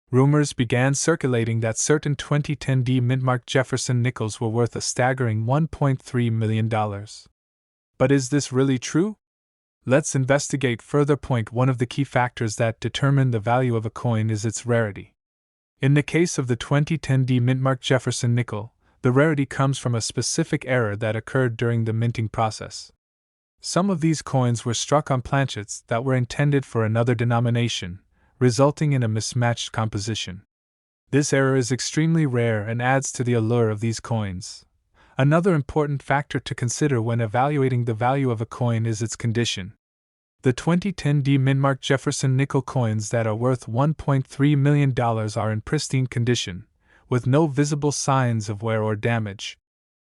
Rumors began circulating that certain 2010 D mint mark Jefferson nickels were worth a staggering $1.3 million. But is this really true? Let's investigate further. Point 1 of the key factors that determine the value of a coin is its rarity. In the case of the 2010 D mint Jefferson nickel, the rarity comes from a specific error that occurred during the minting process. Some of these coins were struck on planchets that were intended for another denomination, resulting in a mismatched composition. This error is extremely rare and adds to the allure of these coins. Another important factor to consider when evaluating the value of a coin is its condition. The 2010 D mint Jefferson nickel coins that are worth $1.3 million are in pristine condition, with no visible signs of wear or damage.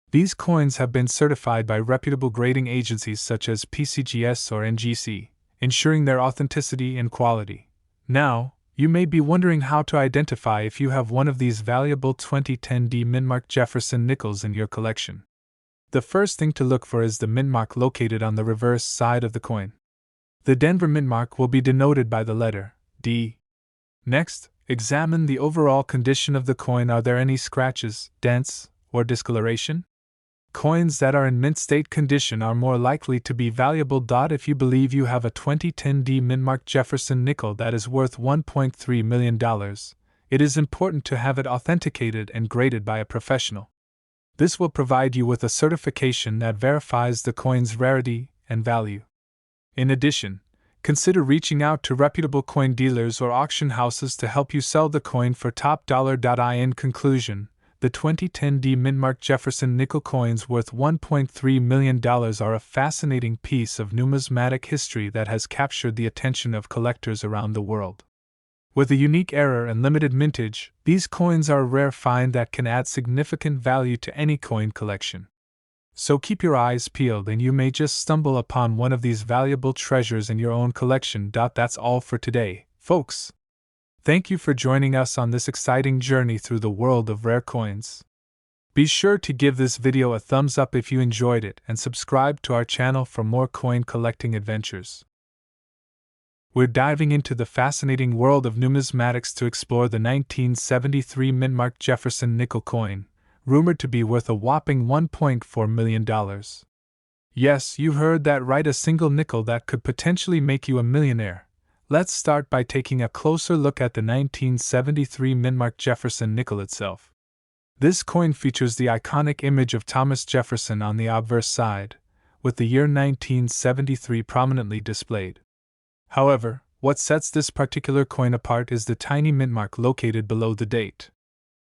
These coins have been certified by reputable grading agencies such as PCGS or NGC, ensuring their authenticity and quality. Now, you may be wondering how to identify if you have one of these valuable 2010 D mint Jefferson nickels in your collection. The first thing to look for is the mint mark located on the reverse side of the coin. The Denver mint mark will be denoted by the letter D. Next, examine the overall condition of the coin. Are there any scratches, dents, or discoloration? Coins that are in mint state condition are more likely to be valuable. If you believe you have a 2010 D mint Jefferson nickel that is worth $1.3 million, it is important to have it authenticated and graded by a professional. This will provide you with a certification that verifies the coin's rarity and value. In addition, consider reaching out to reputable coin dealers or auction houses to help you sell the coin for top dollar. In conclusion, the 2010 D mint Jefferson nickel coins worth $1.3 million are a fascinating piece of numismatic history that has captured the attention of collectors around the world. With a unique error and limited mintage, these coins are a rare find that can add significant value to any coin collection. So keep your eyes peeled and you may just stumble upon one of these valuable treasures in your own collection. That's all for today, folks. Thank you for joining us on this exciting journey through the world of rare coins. Be sure to give this video a thumbs up if you enjoyed it and subscribe to our channel for more coin collecting adventures. We're diving into the fascinating world of numismatics to explore the 1973 mint-marked Jefferson nickel coin, rumored to be worth a whopping $1.4 million. Yes, you heard that right, a single nickel that could potentially make you a millionaire. Let's start by taking a closer look at the 1973 mint-marked Jefferson nickel itself. This coin features the iconic image of Thomas Jefferson on the obverse side, with the year 1973 prominently displayed. However, what sets this particular coin apart is the tiny mint mark located below the date.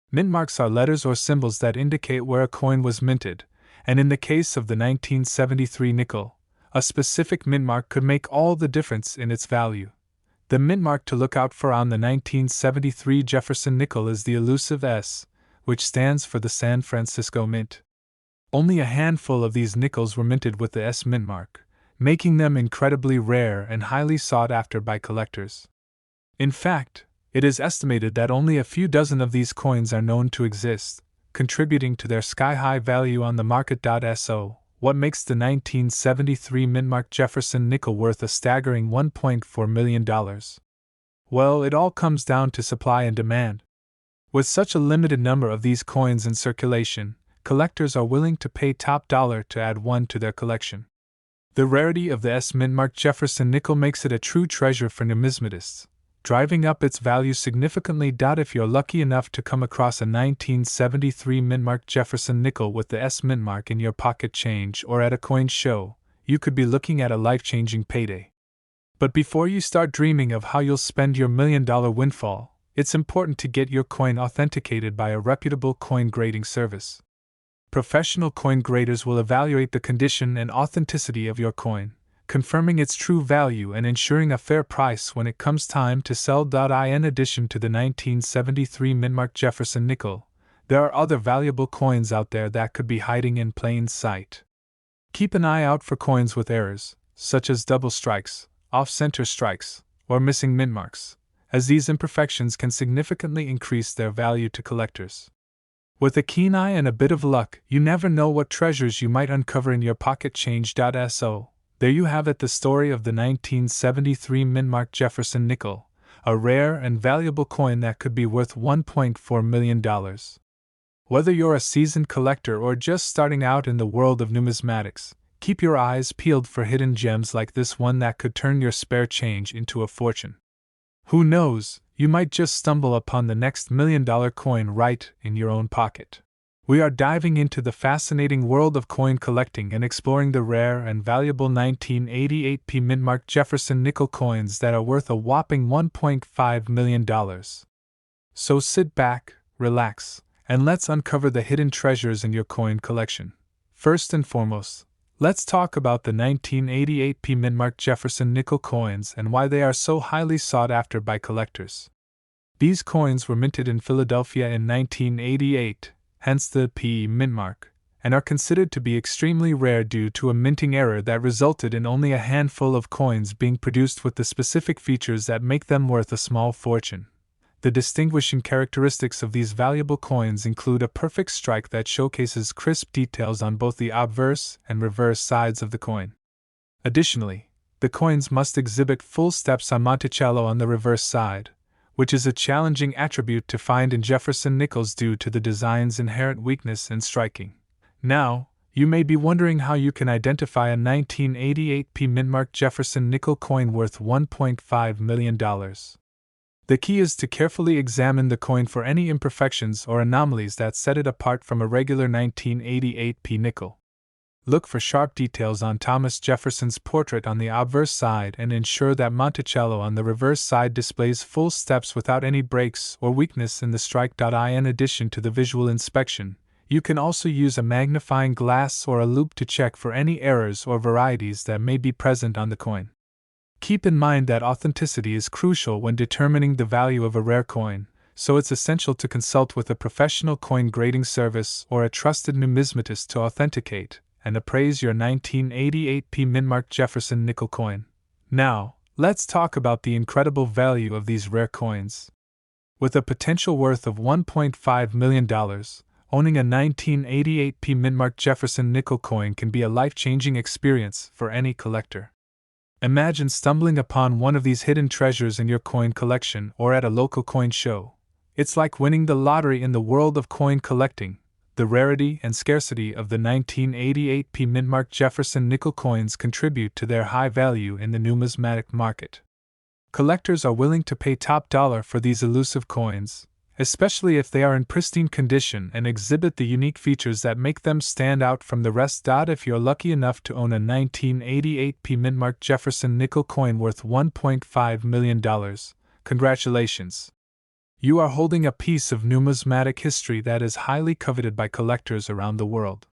Mint marks are letters or symbols that indicate where a coin was minted, and in the case of the 1973 nickel, a specific mint mark could make all the difference in its value. The mint mark to look out for on the 1973 Jefferson nickel is the elusive S, which stands for the San Francisco Mint. Only a handful of these nickels were minted with the S mint mark, making them incredibly rare and highly sought after by collectors. In fact, it is estimated that only a few dozen of these coins are known to exist, contributing to their sky-high value on the market. So, what makes the 1973 mint-marked Jefferson nickel worth a staggering $1.4 million? Well, it all comes down to supply and demand. With such a limited number of these coins in circulation, collectors are willing to pay top dollar to add one to their collection. The rarity of the S mint-marked Jefferson nickel makes it a true treasure for numismatists, driving up its value significantly. If you're lucky enough to come across a 1973 mint-marked Jefferson nickel with the S mint mark in your pocket change or at a coin show, you could be looking at a life-changing payday. But before you start dreaming of how you'll spend your $1 million windfall, it's important to get your coin authenticated by a reputable coin grading service. Professional coin graders will evaluate the condition and authenticity of your coin, confirming its true value and ensuring a fair price when it comes time to sell. In addition to the 1973 mint-marked Jefferson nickel, there are other valuable coins out there that could be hiding in plain sight. Keep an eye out for coins with errors, such as double strikes, off-center strikes, or missing mint marks, as these imperfections can significantly increase their value to collectors. With a keen eye and a bit of luck, you never know what treasures you might uncover in your pocket change. So, there you have it, the story of the 1973 mint-marked Jefferson nickel, a rare and valuable coin that could be worth $1.4 million. Whether you're a seasoned collector or just starting out in the world of numismatics, keep your eyes peeled for hidden gems like this one that could turn your spare change into a fortune. Who knows, you might just stumble upon the next $1 million coin right in your own pocket. We are diving into the fascinating world of coin collecting and exploring the rare and valuable 1988 P-Mint-marked Jefferson nickel coins that are worth a whopping $1.5 million. So sit back, relax, and let's uncover the hidden treasures in your coin collection. First and foremost, let's talk about the 1988 P-Mint-marked Jefferson nickel coins and why they are so highly sought after by collectors. These coins were minted in Philadelphia in 1988, hence the P-Mint mark, and are considered to be extremely rare due to a minting error that resulted in only a handful of coins being produced with the specific features that make them worth a small fortune. The distinguishing characteristics of these valuable coins include a perfect strike that showcases crisp details on both the obverse and reverse sides of the coin. Additionally, the coins must exhibit full steps on Monticello on the reverse side, which is a challenging attribute to find in Jefferson nickels due to the design's inherent weakness in striking. Now, you may be wondering how you can identify a 1988 P-Mint-marked Jefferson nickel coin worth $1.5 million. The key is to carefully examine the coin for any imperfections or anomalies that set it apart from a regular 1988 P nickel. Look for sharp details on Thomas Jefferson's portrait on the obverse side and ensure that Monticello on the reverse side displays full steps without any breaks or weakness in the strike. In addition to the visual inspection, you can also use a magnifying glass or a loupe to check for any errors or varieties that may be present on the coin. Keep in mind that authenticity is crucial when determining the value of a rare coin, so it's essential to consult with a professional coin grading service or a trusted numismatist to authenticate and appraise your 1988 P-Mint Jefferson nickel coin. Now, let's talk about the incredible value of these rare coins. With a potential worth of $1.5 million, owning a 1988 P-Mint Jefferson nickel coin can be a life-changing experience for any collector. Imagine stumbling upon one of these hidden treasures in your coin collection or at a local coin show. It's like winning the lottery in the world of coin collecting. The rarity and scarcity of the 1988 P-Mint Jefferson nickel coins contribute to their high value in the numismatic market. Collectors are willing to pay top dollar for these elusive coins, especially if they are in pristine condition and exhibit the unique features that make them stand out from the rest. If you're lucky enough to own a 1988 P-Mint Jefferson nickel coin worth $1.5 million, congratulations! You are holding a piece of numismatic history that is highly coveted by collectors around the world.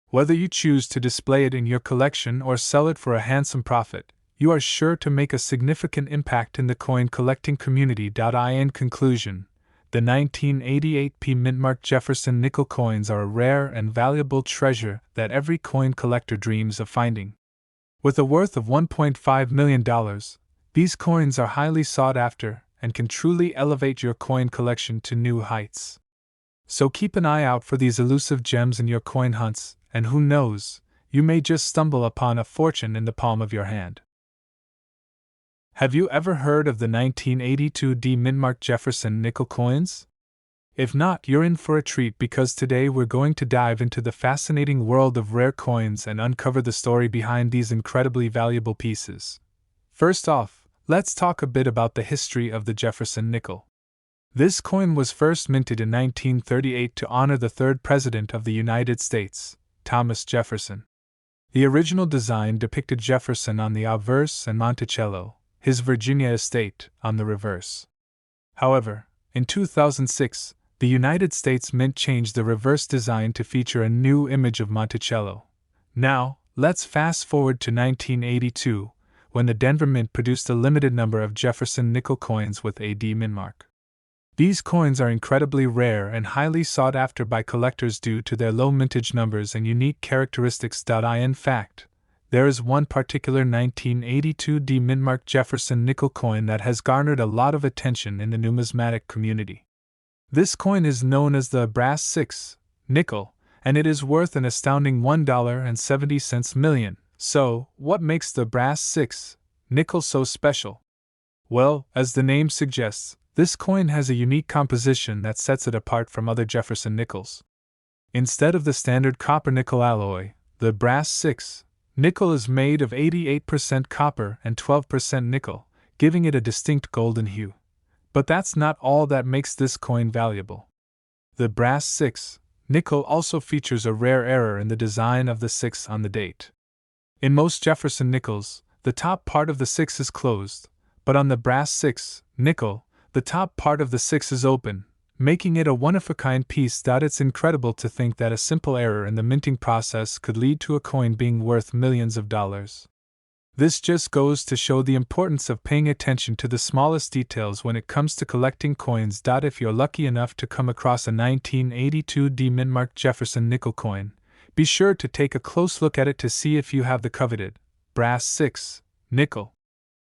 Whether you choose to display it in your collection or sell it for a handsome profit, you are sure to make a significant impact in the coin collecting community. In conclusion, the 1988 P-Mint Jefferson nickel coins are a rare and valuable treasure that every coin collector dreams of finding. With a worth of $1.5 million, these coins are highly sought after and can truly elevate your coin collection to new heights. So keep an eye out for these elusive gems in your coin hunts, and who knows, you may just stumble upon a fortune in the palm of your hand. Have you ever heard of the 1982 P-Mint Jefferson nickel coins? If not, you're in for a treat, because today we're going to dive into the fascinating world of rare coins and uncover the story behind these incredibly valuable pieces. First off, let's talk a bit about the history of the Jefferson nickel. This coin was first minted in 1938 to honor the third President of the United States, Thomas Jefferson. The original design depicted Jefferson on the obverse and Monticello, his Virginia estate, on the reverse. However, in 2006, the United States Mint changed the reverse design to feature a new image of Monticello. Now, let's fast forward to 1982, when the Denver Mint produced a limited number of Jefferson nickel coins with a D-Mint mark. These coins are incredibly rare and highly sought after by collectors due to their low mintage numbers and unique characteristics. In fact, there is one particular 1982 D-Mint Jefferson nickel coin that has garnered a lot of attention in the numismatic community. This coin is known as the brass 6 nickel, and it is worth an astounding $1.70 million. So, what makes the brass 6 nickel so special? Well, as the name suggests, this coin has a unique composition that sets it apart from other Jefferson nickels. Instead of the standard copper-nickel alloy, the brass 6 nickel is made of 88% copper and 12% nickel, giving it a distinct golden hue. But that's not all that makes this coin valuable. The brass 6 nickel also features a rare error in the design of the 6 on the date. In most Jefferson nickels, the top part of the 6 is closed, but on the brass 6 nickel, the top part of the 6 is open, making it a one-of-a-kind piece. It's incredible to think that a simple error in the minting process could lead to a coin being worth millions of dollars. This just goes to show the importance of paying attention to the smallest details when it comes to collecting coins. If you're lucky enough to come across a 1982 D-Mint Jefferson nickel coin, be sure to take a close look at it to see if you have the coveted brass 6 nickel.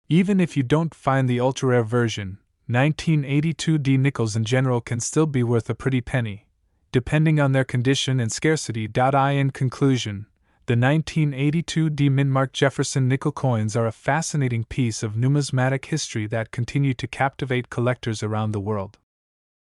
Even if you don't find the ultra-rare version, 1982 D nickels in general can still be worth a pretty penny, depending on their condition and scarcity. In conclusion, the 1982 D-Mint Jefferson nickel coins are a fascinating piece of numismatic history that continue to captivate collectors around the world.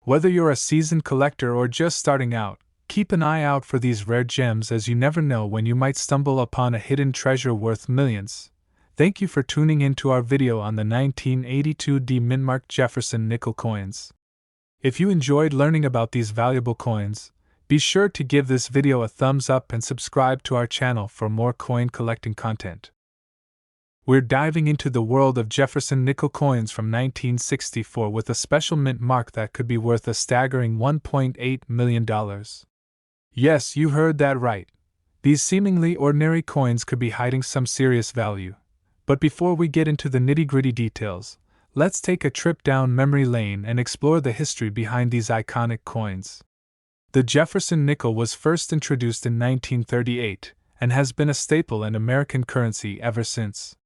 Whether you're a seasoned collector or just starting out, keep an eye out for these rare gems, as you never know when you might stumble upon a hidden treasure worth millions. Thank you for tuning in to our video on the 1982 D-Mint Jefferson nickel coins. If you enjoyed learning about these valuable coins, be sure to give this video a thumbs up and subscribe to our channel for more coin collecting content. We're diving into the world of Jefferson nickel coins from 1964 with a special mint mark that could be worth a staggering $1.8 million. Yes, you heard that right. These seemingly ordinary coins could be hiding some serious value. But before we get into the nitty-gritty details, let's take a trip down memory lane and explore the history behind these iconic coins. The Jefferson nickel was first introduced in 1938 and has been a staple in American currency ever since.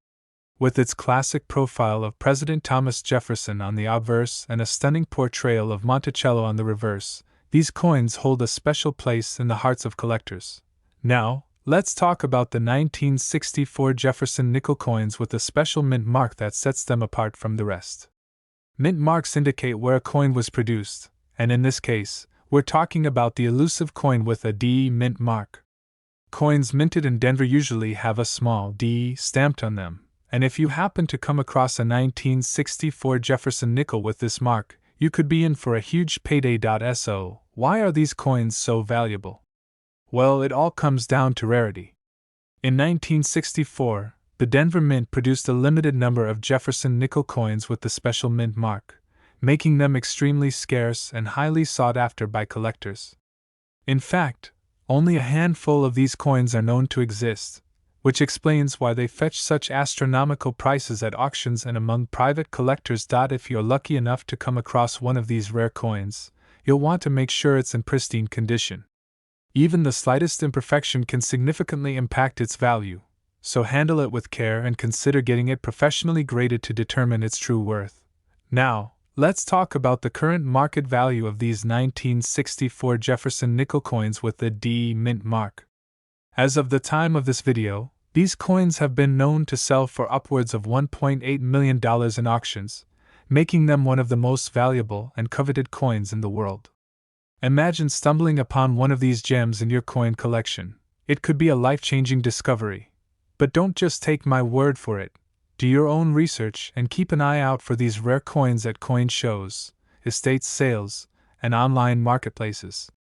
With its classic profile of President Thomas Jefferson on the obverse and a stunning portrayal of Monticello on the reverse, these coins hold a special place in the hearts of collectors. Now, let's talk about the 1964 Jefferson nickel coins with a special mint mark that sets them apart from the rest. Mint marks indicate where a coin was produced, and in this case, we're talking about the Elusive coin with a D mint mark. Coins minted in Denver usually have a small D stamped on them, and if you happen to come across a 1964 Jefferson nickel with this mark, you could be in for a huge payday. So, why are these coins so valuable? Well, it all comes down to rarity. In 1964, the Denver Mint produced a limited number of Jefferson nickel coins with the special mint mark, making them extremely scarce and highly sought after by collectors. In fact, only a handful of these coins are known to exist, which explains why they fetch such astronomical prices at auctions and among private collectors. If you're lucky enough to come across one of these rare coins, you'll want to make sure it's in pristine condition. Even the slightest imperfection can significantly impact its value, so handle it with care and consider getting it professionally graded to determine its true worth. Now, let's talk about the current market value of these 1964 Jefferson nickel coins with the D mint mark. As of the time of this video, these coins have been known to sell for upwards of $1.8 million in auctions, making them one of the most valuable and coveted coins in the world. Imagine stumbling upon one of these gems in your coin collection. It could be a life-changing discovery. But don't just take my word for it. Do your own research and keep an eye out for these rare coins at coin shows, estate sales, and online marketplaces.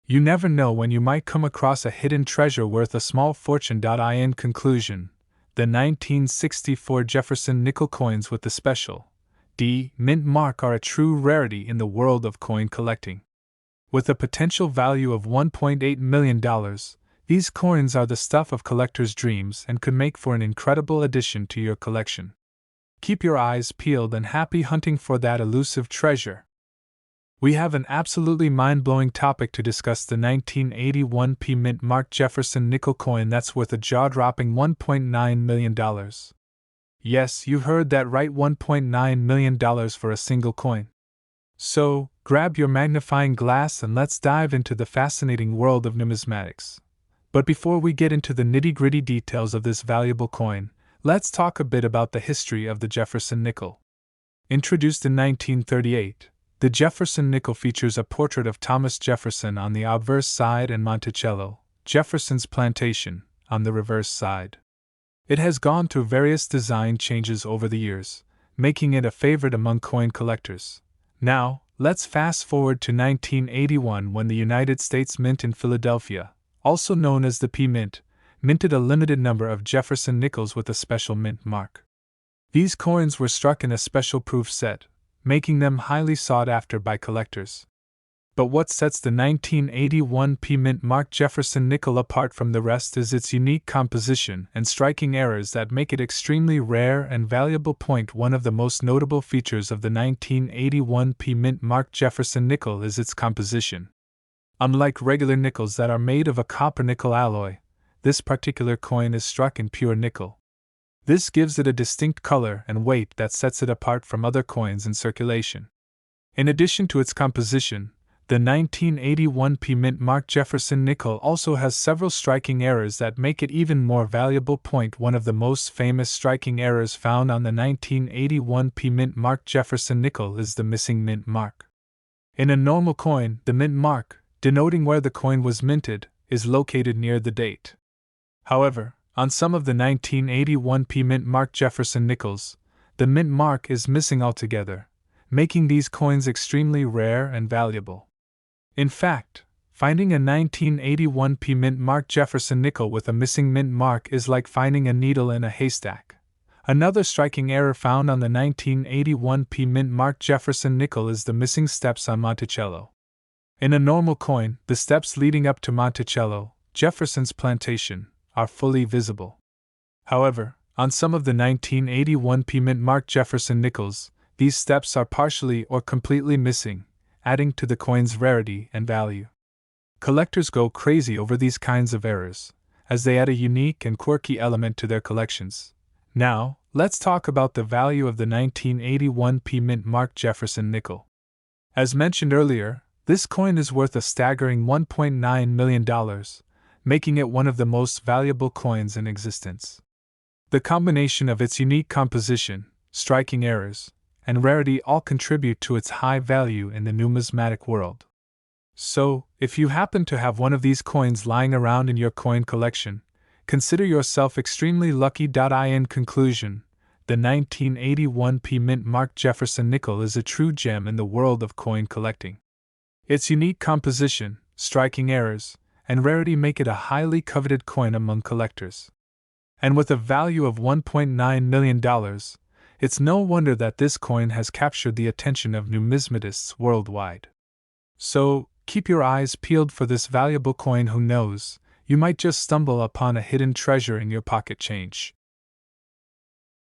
You never know when you might come across a hidden treasure worth a small fortune. In conclusion, the 1964 Jefferson nickel coins with the special D mint mark are a true rarity in the world of coin collecting. With a potential value of $1.8 million, these coins are the stuff of collectors' dreams and could make for an incredible addition to your collection. Keep your eyes peeled and happy hunting for that elusive treasure. We have an absolutely mind-blowing topic to discuss: the 1981 P-Mint mark Jefferson nickel coin that's worth a jaw-dropping $1.9 million. Yes, you heard that right, $1.9 million for a single coin. So, grab your magnifying glass and let's dive into the fascinating world of numismatics. But before we get into the nitty-gritty details of this valuable coin, let's talk a bit about the history of the Jefferson nickel. Introduced in 1938, the Jefferson nickel features a portrait of Thomas Jefferson on the obverse side and Monticello, Jefferson's plantation, on the reverse side. It has gone through various design changes over the years, making it a favorite among coin collectors. Now, let's fast forward to 1981 when the United States Mint in Philadelphia, also known as the P-Mint, minted a limited number of Jefferson nickels with a special mint mark. These coins were struck in a special proof set, making them highly sought after by collectors. But what sets the 1981 P-Mint mark Jefferson nickel apart from the rest is its unique composition and striking errors that make it extremely rare and valuable. One of the most notable features of the 1981 P-Mint mark Jefferson nickel is its composition. Unlike regular nickels that are made of a copper-nickel alloy, this particular coin is struck in pure nickel. This gives it a distinct color and weight that sets it apart from other coins in circulation. In addition to its composition, the 1981 P-Mint mark Jefferson nickel also has several striking errors that make it even more valuable. One of the most famous striking errors found on the 1981 P-Mint mark Jefferson nickel is the missing mint mark. In a normal coin, the mint mark, denoting where the coin was minted, is located near the date. However, on some of the 1981 P-Mint mark Jefferson nickels, the mint mark is missing altogether, making these coins extremely rare and valuable. In fact, finding a 1981 P-Mint mark Jefferson nickel with a missing mint mark is like finding a needle in a haystack. Another striking error found on the 1981 P-Mint mark Jefferson nickel is the missing steps on Monticello. In a normal coin, the steps leading up to Monticello, Jefferson's plantation, are fully visible. However, On some of the 1981 P-Mint marked Jefferson nickels, these steps are partially or completely missing, adding to the coin's rarity and value. Collectors go crazy over these kinds of errors, as they add a unique and quirky element to their collections. Now, let's talk about the value of the 1981 P-Mint marked Jefferson nickel. As mentioned earlier, this coin is worth a staggering $1.9 million, making it one of the most valuable coins in existence. The combination of its unique composition, striking errors, and rarity all contribute to its high value in the numismatic world. So, if you happen to have one of these coins lying around in your coin collection, consider yourself extremely lucky. In conclusion, the 1981 P-Mint marked Jefferson nickel is a true gem in the world of coin collecting. Its unique composition, striking errors, and rarity make it a highly coveted coin among collectors. And with a value of $1.9 million, it's no wonder that this coin has captured the attention of numismatists worldwide. So, keep your eyes peeled for this valuable coin. Who knows, you might just stumble upon a hidden treasure in your pocket change.